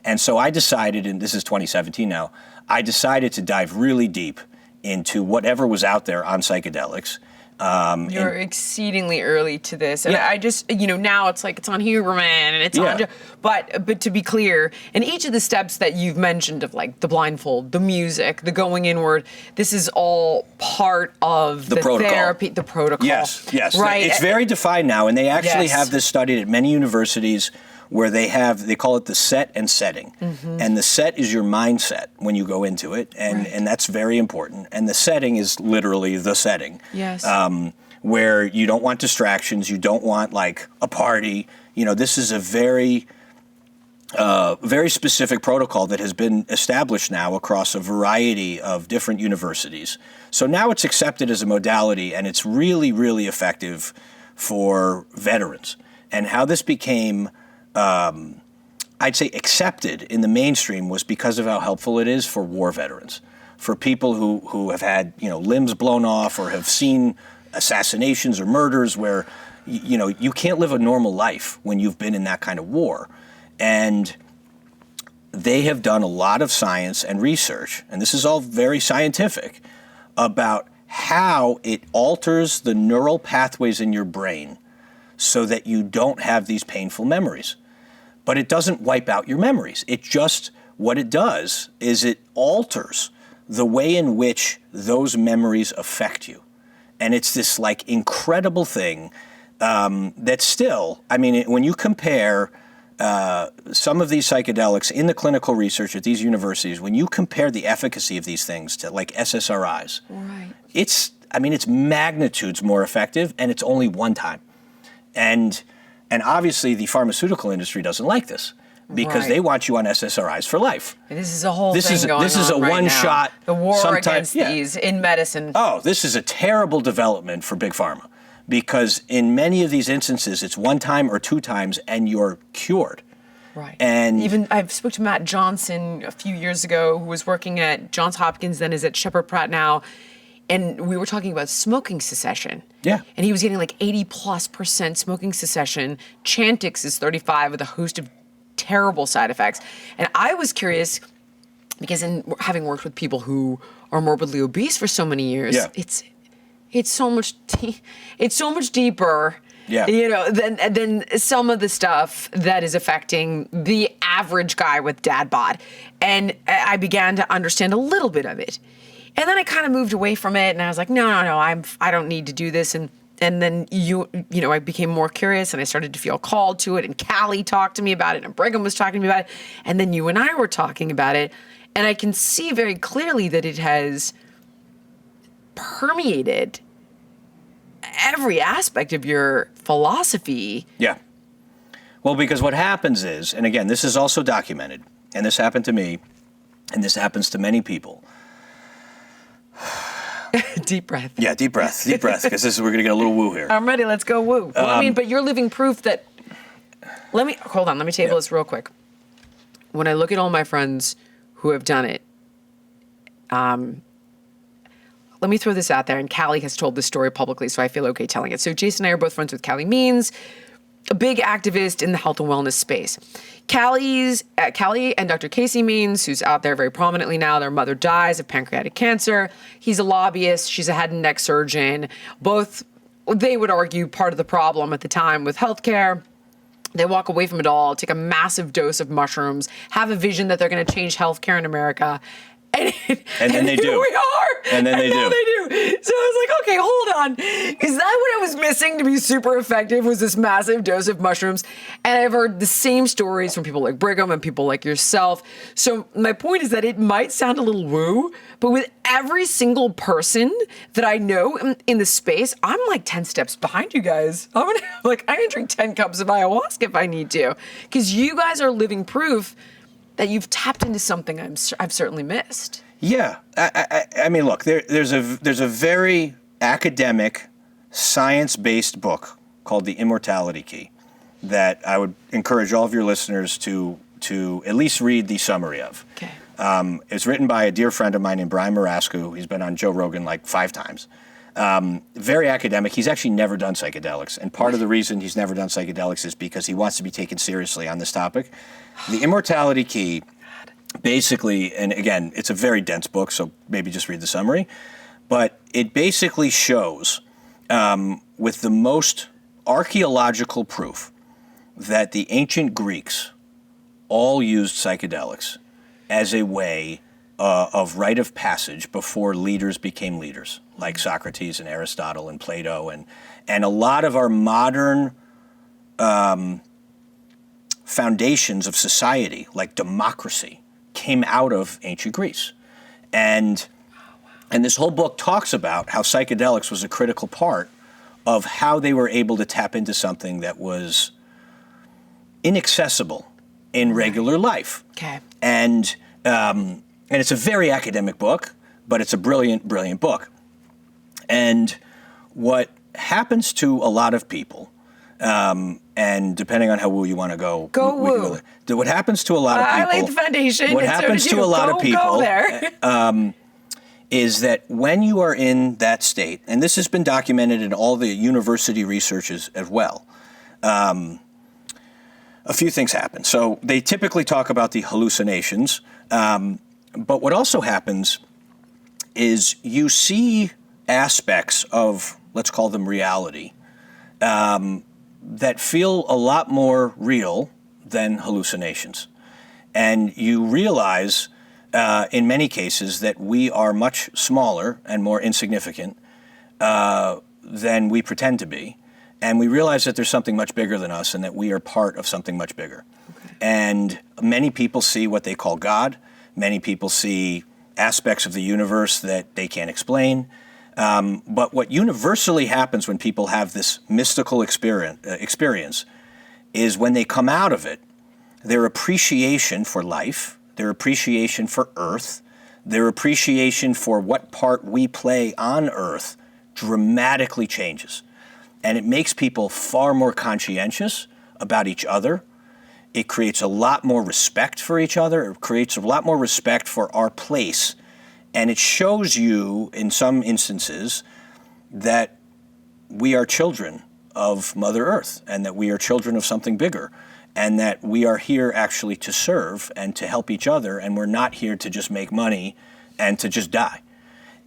And so I decided, and this is 2017 now, I decided to dive really deep into whatever was out there on psychedelics, You're exceedingly early to this, and I just, now it's like it's on Huberman and it's on, but to be clear, in each of the steps that you've mentioned of like the blindfold, the music, the going inward, this is all part of the protocol. Therapy, the protocol. Yes, right. It's very defined now, and they actually have this studied at many universities where they call it the set and setting. And the set is your mindset when you go into it, and that's very important. And the setting is literally the setting. Yes. Where you don't want distractions, you don't want like a party. This is a very specific protocol that has been established now across a variety of different universities. So now it's accepted as a modality, and it's really, really effective for veterans. And how this became I'd say accepted in the mainstream was because of how helpful it is for war veterans, for people who have had limbs blown off or have seen assassinations or murders where you can't live a normal life when you've been in that kind of war. And they have done a lot of science and research, and this is all very scientific, about how it alters the neural pathways in your brain so that you don't have these painful memories. But it doesn't wipe out your memories. What it does is it alters the way in which those memories affect you. And it's this like incredible thing that still, when you compare some of these psychedelics in the clinical research at these universities, when you compare the efficacy of these things to like SSRIs, it's magnitudes more effective, and it's only one time. And obviously the pharmaceutical industry doesn't like this because they want you on SSRIs for life. This is a whole thing going on. This is a right one-shot. The war against these in medicine. Oh, this is a terrible development for Big Pharma because in many of these instances, it's one time or two times and you're cured. Right. And even I spoke to Matt Johnson a few years ago, who was working at Johns Hopkins, then is at Shepherd Pratt now. And we were talking about smoking cessation. Yeah. And he was getting like 80+% smoking cessation. Chantix is 35 with a host of terrible side effects. And I was curious because in having worked with people who are morbidly obese for so many years, it's so much deeper. Than some of the stuff that is affecting the average guy with dad bod. And I began to understand a little bit of it. And then I kind of moved away from it, and I was like, no, I don't need to do this. And then I became more curious, and I started to feel called to it. And Callie talked to me about it, and Brigham was talking to me about it, and then you and I were talking about it. And I can see very clearly that it has permeated every aspect of your philosophy. Yeah. Well, because what happens is, and again, this is also documented, and this happened to me, and this happens to many people. Deep breath. Yeah, deep breath, because we're going to get a little woo here. I'm ready. Let's go woo. Well, but you're living proof that. Let me table this real quick. When I look at all my friends who have done it, let me throw this out there, and Callie has told this story publicly, so I feel okay telling it. So Jason and I are both friends with Callie Means, a big activist in the health and wellness space. Callie and Dr. Casey Means, who's out there very prominently now, their mother dies of pancreatic cancer. He's a lobbyist. She's a head and neck surgeon. Both, they would argue, part of the problem at the time with healthcare. They walk away from it all, take a massive dose of mushrooms, have a vision that they're going to change healthcare in America. And then they do. Here we are. And then they do. So I was like, okay, hold on. Is that what I was missing to be super effective, was this massive dose of mushrooms? And I've heard the same stories from people like Brigham and people like yourself. So my point is that it might sound a little woo, but with every single person that I know in the space, I'm like 10 steps behind you guys. I can drink 10 cups of ayahuasca if I need to. Because you guys are living proof that you've tapped into something I've certainly missed. Yeah, I mean, look, there's a very academic, science-based book called The Immortality Key that I would encourage all of your listeners to at least read the summary of. Okay. It's written by a dear friend of mine named Brian Marasco. He's been on Joe Rogan like 5 times. Very academic. He's actually never done psychedelics. And part of the reason he's never done psychedelics is because he wants to be taken seriously on this topic. The Immortality Key, basically, and again, it's a very dense book, so maybe just read the summary, but it basically shows with the most archaeological proof that the ancient Greeks all used psychedelics as a way of rite of passage before leaders became leaders, like Socrates and Aristotle and Plato, and a lot of our modern foundations of society, like democracy, came out of ancient Greece. And this whole book talks about how psychedelics was a critical part of how they were able to tap into something that was inaccessible in regular life. Okay. And it's a very academic book, but it's a brilliant, brilliant book. And what happens to a lot of people, and depending on how woo you want to go, woo. What happens to a lot of people, I laid the foundation. What happens to a lot of people go there. is that when you are in that state, and this has been documented in all the university researches as well, a few things happen. So they typically talk about the hallucinations, but what also happens is you see aspects of, let's call them reality, that feel a lot more real than hallucinations. And you realize, in many cases, that we are much smaller and more insignificant than we pretend to be. And we realize that there's something much bigger than us and that we are part of something much bigger. Okay. And many people see what they call God. Many people see aspects of the universe that they can't explain. But what universally happens when people have this mystical experience is when they come out of it, their appreciation for life, their appreciation for Earth, their appreciation for what part we play on Earth dramatically changes. And it makes people far more conscientious about each other. It creates a lot more respect for each other. It creates a lot more respect for our place. And it shows you, in some instances, that we are children of Mother Earth and that we are children of something bigger and that we are here actually to serve and to help each other, and we're not here to just make money and to just die.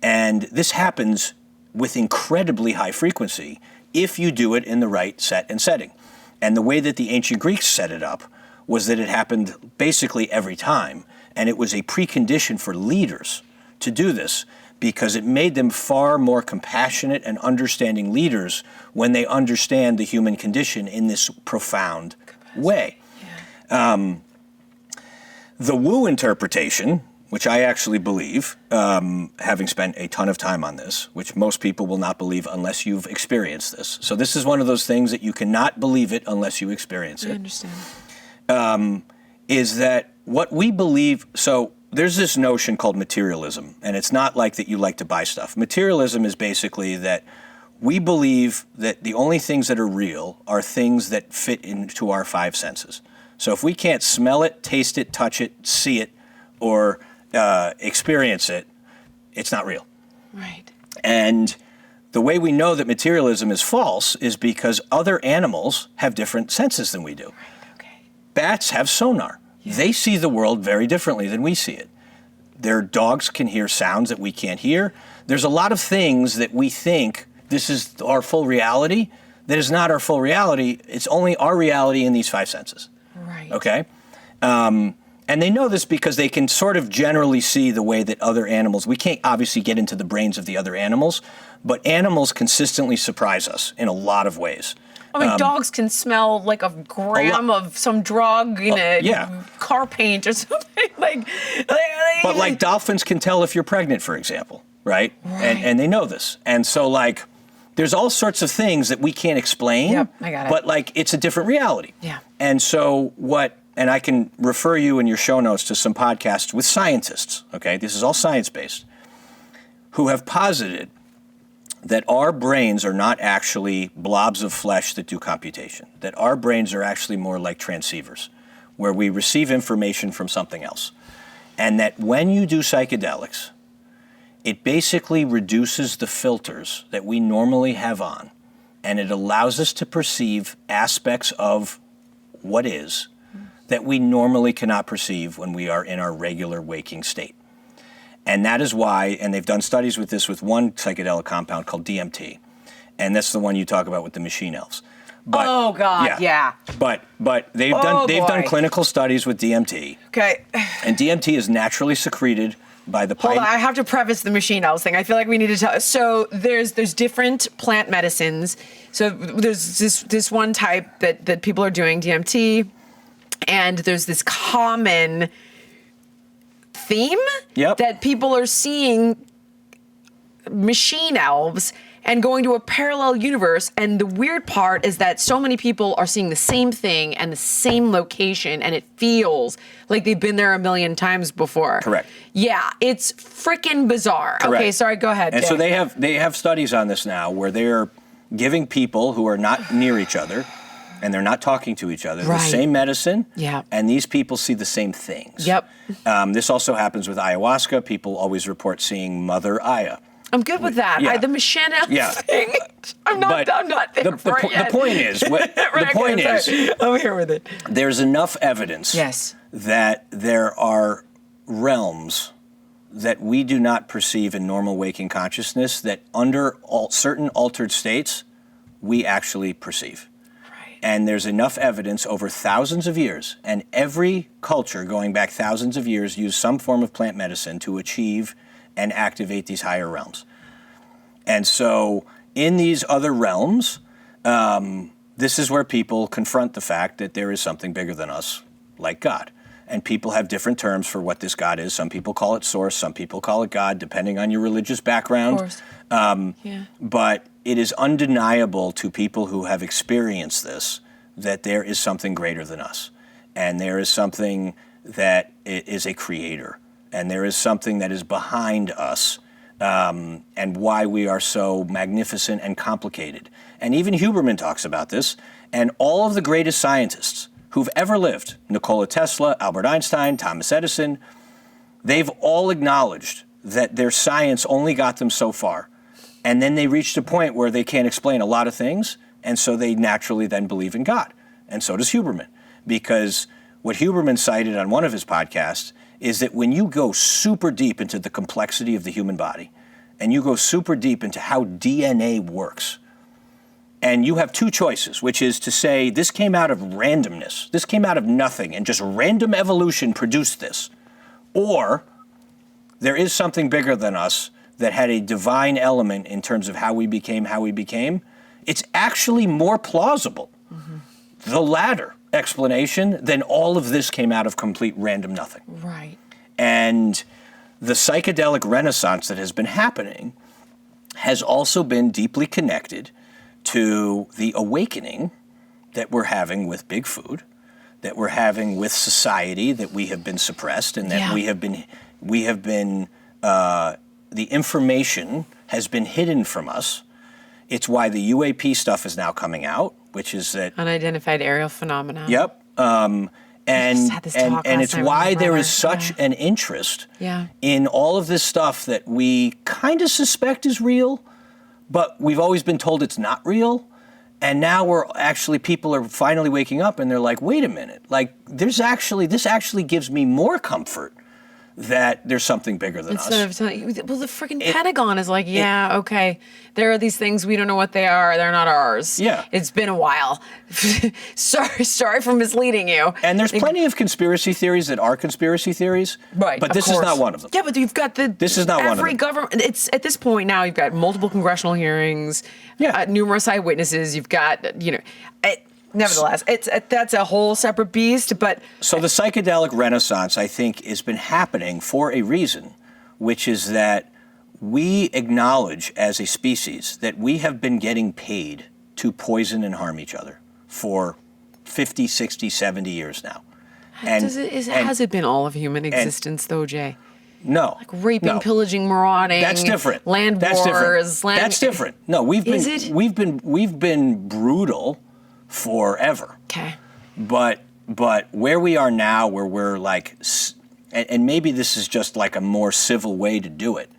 And this happens with incredibly high frequency if you do it in the right set and setting. And the way that the ancient Greeks set it up was that it happened basically every time, and it was a precondition for leaders to do this because it made them far more compassionate and understanding leaders when they understand the human condition in this profound way. Yeah. The woo interpretation, which I actually believe, having spent a ton of time on this, which most people will not believe unless you've experienced this. So this is one of those things that you cannot believe it unless you experience it. I understand. Is that what we believe, so there's this notion called materialism, and it's not like that you like to buy stuff. Materialism is basically that we believe that the only things that are real are things that fit into our five senses. So if we can't smell it, taste it, touch it, see it, or experience it, it's not real. Right. And the way we know that materialism is false is because other animals have different senses than we do. Right. Okay. Bats have sonar. Yeah. They see the world very differently than we see it. Their dogs can hear sounds that we can't hear. There's a lot of things that we think this is our full reality that is not our full reality. It's only our reality in these five senses. Right. Okay? And they know this because they can sort of generally see the way that other animals, we can't obviously get into the brains of the other animals, but animals consistently surprise us in a lot way. I mean, dogs can smell like a gram of some drug in car paint or something. But like dolphins can tell if you're pregnant, for example, right? And they know this. And so like, there's all sorts of things that we can't explain. Yep, I got it. But like, it's a different reality. Yeah. And so and I can refer you in your show notes to some podcasts with scientists, okay? This is all science-based, who have posited that our brains are not actually blobs of flesh that do computation, that our brains are actually more like transceivers, where we receive information from something else. And that when you do psychedelics, it basically reduces the filters that we normally have on, and it allows us to perceive aspects of what is that we normally cannot perceive when we are in our regular waking state. And that is why, and they've done studies with this with one psychedelic compound called DMT, and that's the one you talk about with the machine elves. But, oh God, yeah. But they've done clinical studies with DMT. Okay. And DMT is naturally secreted by the Hold on, I have to preface the machine elves thing. I feel like we need to tell. So there's different plant medicines. So there's this one type that people are doing, DMT, and there's this common theme that people are seeing machine elves and going to a parallel universe. And the weird part is that so many people are seeing the same thing and the same location, and it feels like they've been there a million times before. Correct. Yeah, it's freaking bizarre. Correct. Okay, sorry, go ahead. And Jay. so they have studies on this now where they're giving people who are not near each other and they're not talking to each other the same medicine. Yeah. And these people see the same things. Yep. This also happens with ayahuasca. People always report seeing Mother Aya. I'm good with that. Yeah. The Michelle Yeah. thing. I'm not there for it yet. The point is, the point is, I'm here with it. there's enough evidence that there are realms that we do not perceive in normal waking consciousness that under certain altered states, we actually perceive. Right. And there's enough evidence over thousands of years, and every culture going back thousands of years used some form of plant medicine to achieve and activate these higher realms. And so in these other realms, this is where people confront the fact that there is something bigger than us, like God. And people have different terms for what this God is. Some people call it source, some people call it God, depending on your religious background. Of course. But it is undeniable to people who have experienced this that there is something greater than us. And there is something that is a creator. And there is something that is behind us, and why we are so magnificent and complicated. And even Huberman talks about this. And all of the greatest scientists who've ever lived, Nikola Tesla, Albert Einstein, Thomas Edison, they've all acknowledged that their science only got them so far. And then they reached a point where they can't explain a lot of things, and so they naturally then believe in God. And so does Huberman. Because what Huberman cited on one of his podcasts is that when you go super deep into the complexity of the human body, and you go super deep into how DNA works, and you have two choices, which is to say this came out of randomness, this came out of nothing, and just random evolution produced this, or there is something bigger than us that had a divine element in terms of how we became, it's actually more plausible, the latter explanation, than all of this came out of complete random nothing. Right. And the psychedelic renaissance that has been happening has also been deeply connected to the awakening that we're having with big food, that we're having with society, that we have been suppressed, and that we have been the information has been hidden from us. It's why the UAP stuff is now coming out, which is that unidentified aerial phenomena. Yep. And it's why there is such an interest in all of this stuff that we kind of suspect is real, but we've always been told it's not real. And now people are finally waking up and they're like, wait a minute, like this actually gives me more comfort that there's something bigger than us. Well, the freaking Pentagon is like, okay, there are these things, we don't know what they are, they're not ours. Yeah. It's been a while. sorry for misleading you. And there's plenty of conspiracy theories that are conspiracy theories, right? But this is not one of them. Yeah, but you've got this is not one of them. Every government, it's at this point now, you've got multiple congressional hearings, numerous eyewitnesses, you've got, nevertheless, that's a whole separate beast, but... So the psychedelic renaissance, I think, has been happening for a reason, which is that we acknowledge as a species that we have been getting paid to poison and harm each other for 50, 60, 70 years now. Has it been all of human existence, though, Jay? No. Like raping, pillaging, marauding. That's different. Land wars. That's different. No, we've been brutal forever. Okay. But where we are now, where we're like, and maybe this is just like a more civil way to do it,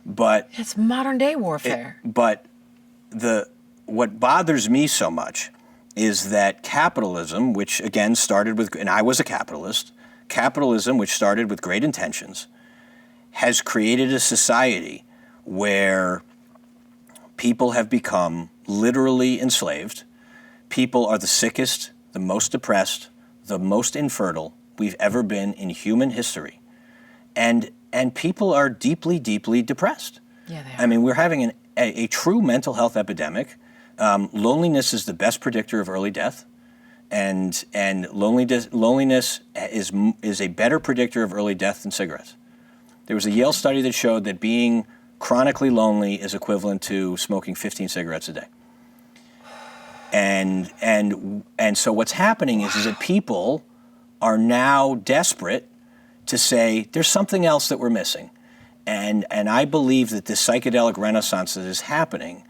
but it's modern day warfare. But what bothers me so much is that capitalism, which again started with, and I was a capitalist, capitalism, which started with great intentions, has created a society where people have become literally enslaved. People are the sickest, the most depressed, the most infertile we've ever been in human history. And people are deeply, deeply depressed. Yeah, they are. I mean, we're having a true mental health epidemic. Loneliness is the best predictor of early death. And loneliness is a better predictor of early death than cigarettes. There was a Yale study that showed that being chronically lonely is equivalent to smoking 15 cigarettes a day. And so what's happening is that people are now desperate to say there's something else that we're missing. And I believe that this psychedelic renaissance that is happening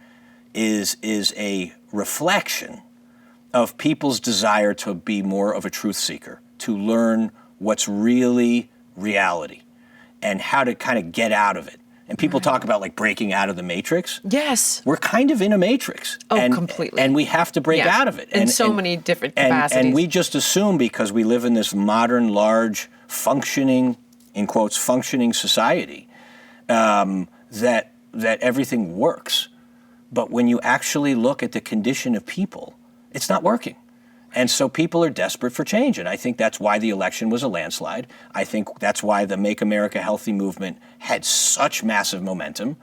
is a reflection of people's desire to be more of a truth seeker, to learn what's really reality and how to kind of get out of it. And people talk about like breaking out of the matrix. Yes. We're kind of in a matrix. Oh, completely. And we have to break out of it. In so many different capacities. And we just assume because we live in this modern, large, functioning, in quotes, functioning society, that everything works. But when you actually look at the condition of people, it's not working. And so people are desperate for change. And I think that's why the election was a landslide. I think that's why the Make America Healthy movement had such massive momentum,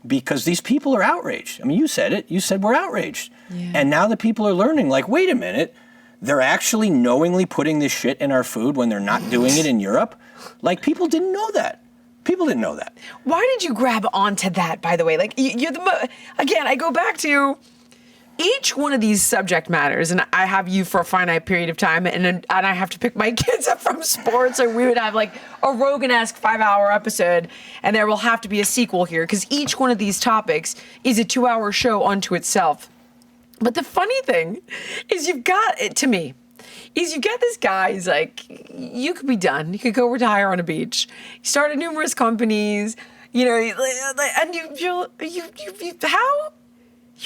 because these people are outraged. I mean, you said it. You said we're outraged. Yeah. And now the people are learning, like, wait a minute, they're actually knowingly putting this shit in our food when they're not doing it in Europe? Like, people didn't know that. People didn't know that. Why did you grab onto that, by the way? Like, you're again, I go back to each one of these subject matters, and I have you for a finite period of time, and I have to pick my kids up from sports, or we would have like a Rogan-esque 5-hour episode, and there will have to be a sequel here, because each one of these topics is a 2-hour show unto itself. But the funny thing is you've got this guy, he's like, you could be done. You could go retire on a beach. You started numerous companies, you know, and you're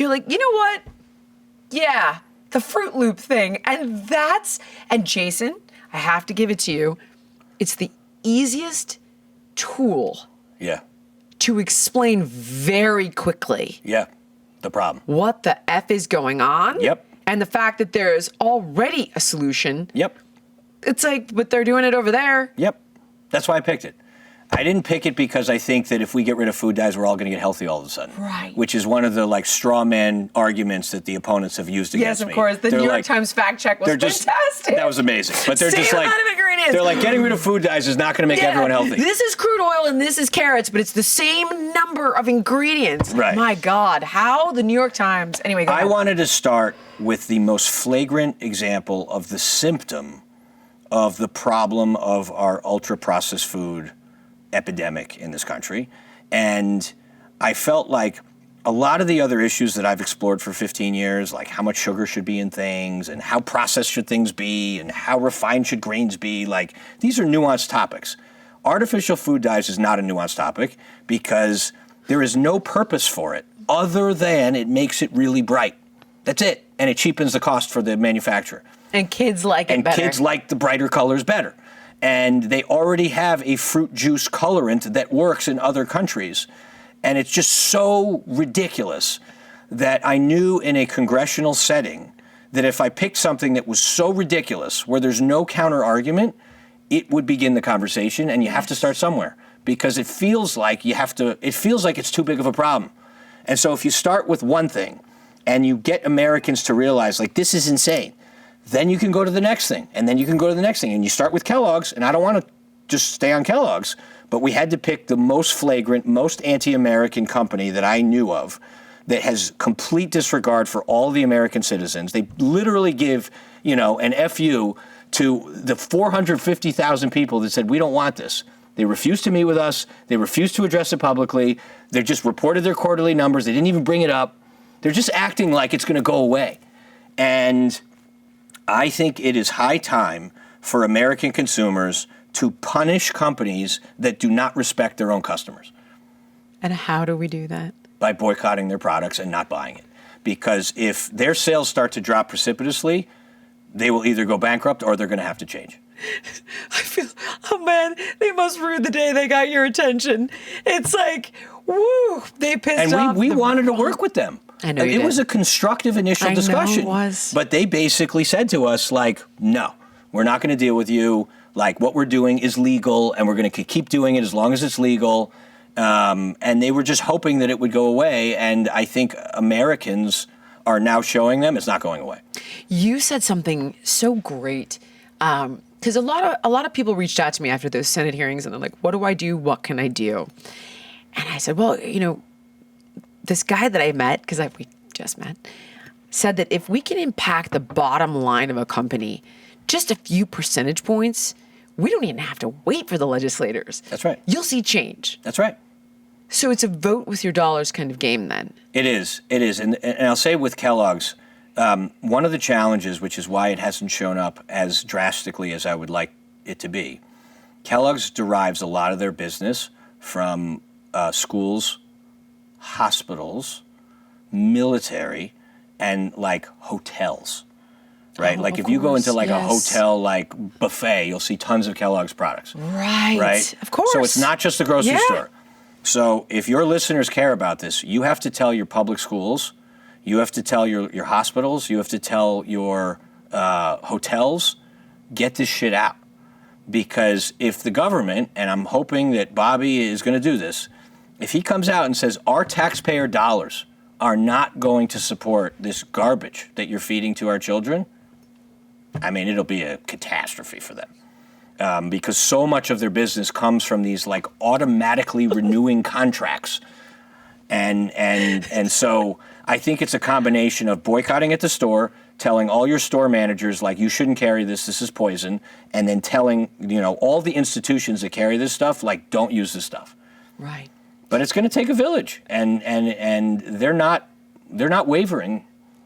like, you know what? Yeah, the Fruit Loop thing. And Jason, I have to give it to you. It's the easiest tool to explain very quickly. Yeah, the problem. What the F is going on. Yep. And the fact that there's already a solution. Yep. It's like, but they're doing it over there. Yep. That's why I picked it. I didn't pick it because I think that if we get rid of food dyes, we're all going to get healthy all of a sudden. Right. Which is one of the like straw man arguments that the opponents have used against me. Yes, of course. The New York Times fact check was fantastic. That was amazing. But they're just like, ingredients. They're like, getting rid of food dyes is not going to make everyone healthy. This is crude oil and this is carrots, but it's the same number of ingredients. Right. My God, how the New York Times. Anyway, go ahead. I wanted to start with the most flagrant example of the symptom of the problem of our ultra-processed food epidemic in this country. And I felt like a lot of the other issues that I've explored for 15 years, like how much sugar should be in things and how processed should things be and how refined should grains be, like these are nuanced topics. Artificial food dyes is not a nuanced topic because there is no purpose for it other than it makes it really bright. That's it. And it cheapens the cost for the manufacturer. And kids like it better. And kids like the brighter colors better. And they already have a fruit juice colorant that works in other countries. And it's just so ridiculous that I knew in a congressional setting that if I picked something that was so ridiculous, where there's no counter argument, it would begin the conversation, and you have to start somewhere. Because it feels like it's too big of a problem. And so if you start with one thing, and you get Americans to realize, like, this is insane, then you can go to the next thing, and then you can go to the next thing. And you start with Kellogg's, and I don't want to just stay on Kellogg's, but we had to pick the most flagrant, most anti-American company that I knew of that has complete disregard for all the American citizens. They literally give, an FU to the 450,000 people that said, we don't want this. They refused to meet with us. They refused to address it publicly. They just reported their quarterly numbers. They didn't even bring it up. They're just acting like it's going to go away. And I think it is high time for American consumers to punish companies that do not respect their own customers. And how do we do that? By boycotting their products and not buying it. Because if their sales start to drop precipitously, they will either go bankrupt or they're going to have to change. I feel, oh man, they must rue the day they got your attention. It's like, woo, they pissed off. And we wanted to work with them. I know it was a constructive initial discussion. Know it was. But they basically said to us, like, no, we're not going to deal with you. Like, what we're doing is legal, and we're going to keep doing it as long as it's legal. And they were just hoping that it would go away. And I think Americans are now showing them it's not going away. You said something so great. Because a lot of people reached out to me after those Senate hearings, and they're like, what do I do? What can I do? And I said, well, you know, this guy that I met, because we just met, said that if we can impact the bottom line of a company just a few percentage points, we don't even have to wait for the legislators. That's right. You'll see change. That's right. So it's a vote with your dollars kind of game then. It is. It is. And I'll say with Kellogg's, one of the challenges, which is why it hasn't shown up as drastically as I would like it to be, Kellogg's derives a lot of their business from schools, hospitals, military, and like hotels. Right? Like if you go into like a hotel like buffet, you'll see tons of Kellogg's products. Right. Right? Of course. So it's not just the grocery Yeah. store. So if your listeners care about this, you have to tell your public schools, you have to tell your hospitals, you have to tell your hotels, get this shit out. Because if the government, and I'm hoping that Bobby is going to do this, if he comes out and says our taxpayer dollars are not going to support this garbage that you're feeding to our children, I mean, it'll be a catastrophe for them. Because so much of their business comes from these like automatically renewing contracts. And so I think it's a combination of boycotting at the store, telling all your store managers, like, you shouldn't carry this is poison, and then telling, you know, all the institutions that carry this stuff, like, don't use this stuff. Right. But it's going to take a village, and they're not wavering.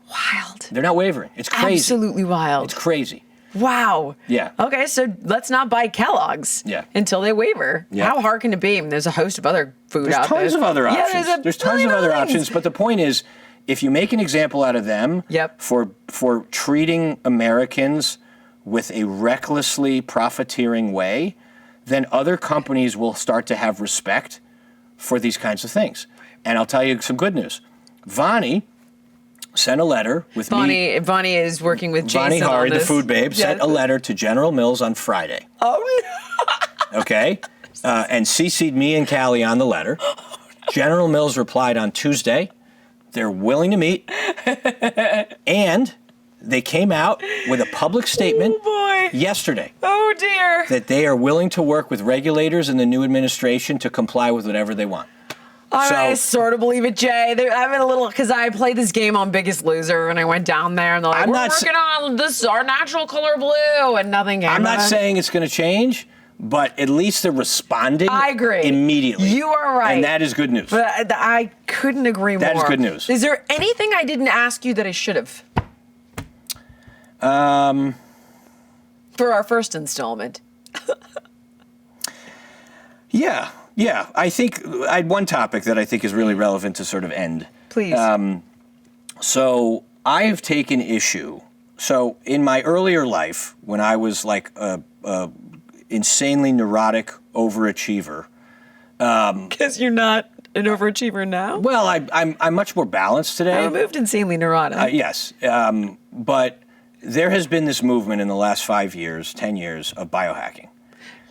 Wild. They're not wavering. It's crazy. Absolutely wild. It's crazy. Wow. Yeah. Okay, so let's not buy Kellogg's until they waiver. Yeah. How hard can it be? I mean, there's a host of other food out there. There's tons of other options. Yeah, there's tons of other options. But the point is, if you make an example out of them for treating Americans with a recklessly profiteering way, then other companies will start to have respect for these kinds of things. And I'll tell you some good news. Vonnie sent a letter with me. Vonnie is working with Jason Vonnie Hari, on this. the food babe, sent a letter to General Mills on Friday. Oh, no. Okay? And CC'd me and Callie on the letter. General Mills replied on Tuesday. They're willing to meet. And they came out with a public statement yesterday. Oh, dear. That they are willing to work with regulators in the new administration to comply with whatever they want. I sort of believe it, Jay. I'm in a little, because I played this game on Biggest Loser, and I went down there, and they're like, we're working on this, our natural color blue, and nothing came I'm not of it. saying it's going to change, but at least they're responding I agree. immediately. You are right. And that is good news. But I couldn't agree more. That is good news. Is there anything I didn't ask you that I should have? For our first installment. Yeah. I think I had one topic that I think is really relevant to sort of end. Please. So I have taken issue. So in my earlier life, when I was like a insanely neurotic overachiever. Because you're not an overachiever now? Well, I'm much more balanced today. I moved insanely neurotic. Yes. But there has been this movement in the last 5 years, 10 years of biohacking.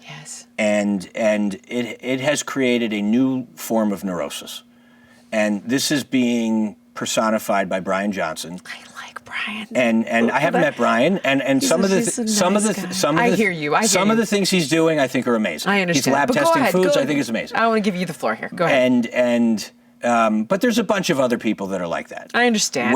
Yes. And it has created a new form of neurosis. And this is being personified by Brian Johnson. I like Brian. And I haven't met Brian. And some of the things he's doing I think are amazing. I understand. He's lab testing foods. I think it's amazing. I want to give you the floor here. Go ahead. But there's a bunch of other people that are like that. I understand.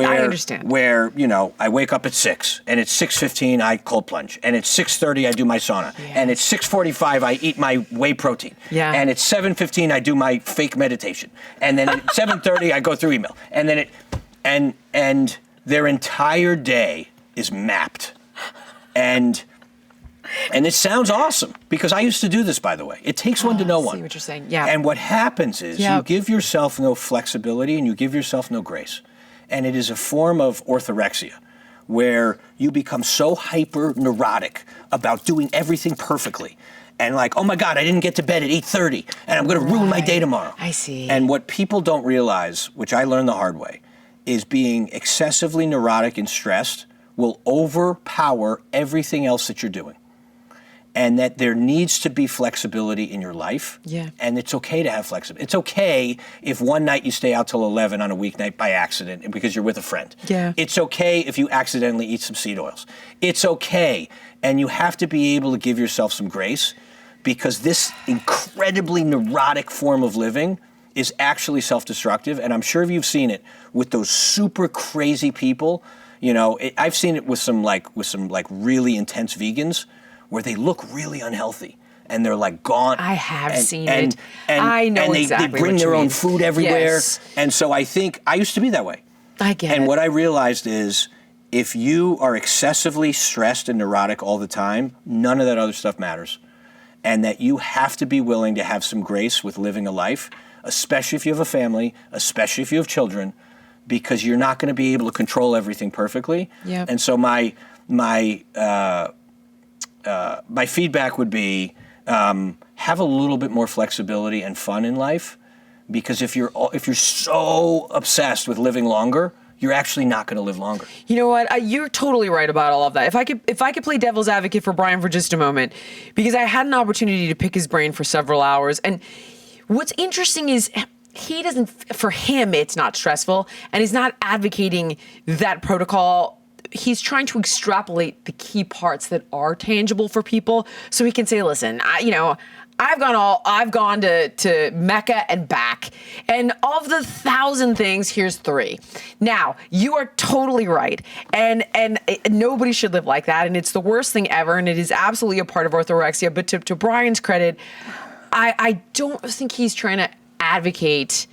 Where, you know, I wake up at 6, and at 6:15 I cold plunge, and at 6:30 I do my sauna, and at 6:45 I eat my whey protein, and at 7:15 I do my fake meditation, and then at 7:30 I go through email, and then and their entire day is mapped, and it sounds awesome, because I used to do this, by the way. It takes one to know one. I see what you're saying. Yeah. And what happens is you give yourself no flexibility and you give yourself no grace. And it is a form of orthorexia, where you become so hyper neurotic about doing everything perfectly. And like, oh my God, I didn't get to bed at 8:30 and I'm going to ruin my day tomorrow. I see. And what people don't realize, which I learned the hard way, is being excessively neurotic and stressed will overpower everything else that you're doing. And that there needs to be flexibility in your life. Yeah. And it's okay to have flexibility. It's okay if one night you stay out till 11 on a weeknight by accident because you're with a friend. Yeah. It's okay if you accidentally eat some seed oils. It's okay. And you have to be able to give yourself some grace, because this incredibly neurotic form of living is actually self-destructive. And I'm sure you've seen it with those super crazy people. You know, I've seen it with some really intense vegans, where they look really unhealthy and they're like gaunt. I have seen it. I know and exactly they bring what you their own mean. food everywhere. Yes. And so I think I used to be that way. I get it. And what I realized is, if you are excessively stressed and neurotic all the time, none of that other stuff matters. And that you have to be willing to have some grace with living a life, especially if you have a family, especially if you have children, because you're not going to be able to control everything perfectly. Yep. And so my feedback would be, have a little bit more flexibility and fun in life, because if you're so obsessed with living longer, you're actually not going to live longer. You know what? You're totally right about all of that. If I could play devil's advocate for Brian for just a moment, because I had an opportunity to pick his brain for several hours, and what's interesting is for him, it's not stressful, and he's not advocating that protocol. He's trying to extrapolate the key parts that are tangible for people, so he can say, listen, I've gone to Mecca and back, and of the 1,000 things, here's 3. Now, you are totally right, and nobody should live like that, and it's the worst thing ever, and it is absolutely a part of orthorexia. But to Brian's credit, I don't think he's trying to advocate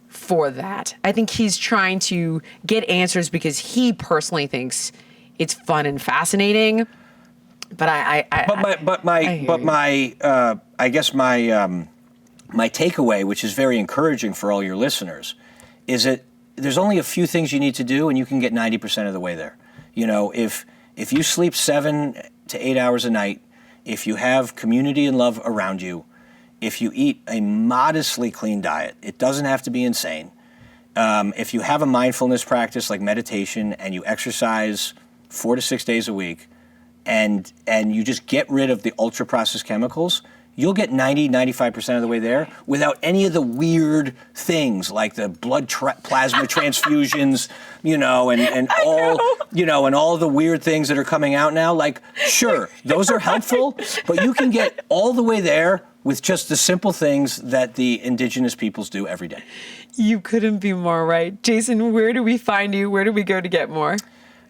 for that. I think he's trying to get answers because he personally thinks it's fun and fascinating. But I guess my takeaway, which is very encouraging for all your listeners, is that there's only a few things you need to do, and you can get 90% of the way there. You know, if you sleep 7 to 8 hours a night, if you have community and love around you, if you eat a modestly clean diet, it doesn't have to be insane. If you have a mindfulness practice like meditation, and you exercise 4 to 6 days a week, and you just get rid of the ultra-processed chemicals, you'll get 95% of the way there without any of the weird things like the blood plasma transfusions, and all the weird things that are coming out now. Like, sure, those are helpful, but you can get all the way there with just the simple things that the indigenous peoples do every day. You couldn't be more right. Jason, where do we find you? Where do we go to get more?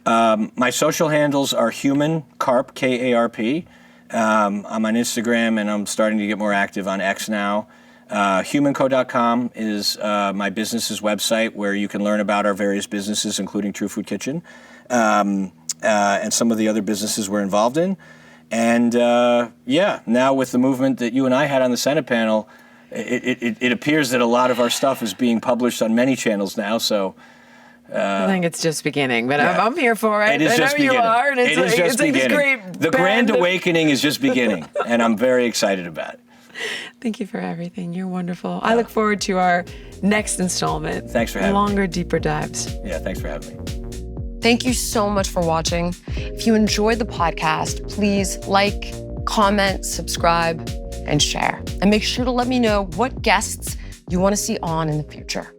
My social handles are HumanCarp, K-A-R-P. I'm on Instagram, and I'm starting to get more active on X now. HumanCo.com is my business's website, where you can learn about our various businesses, including True Food Kitchen, and some of the other businesses we're involved in. And now with the movement that you and I had on the Senate panel, it appears that a lot of our stuff is being published on many channels now. So I think it's just beginning, but yeah. I'm here for it. It is just beginning. You are, and it's just beginning. Great the grand awakening is just beginning, and I'm very excited about it. Thank you for everything. You're wonderful. I look forward to our next installment. Thanks for having me. Longer, deeper dives. Yeah, thanks for having me. Thank you so much for watching. If you enjoyed the podcast, please like, comment, subscribe, and share. And make sure to let me know what guests you want to see on in the future.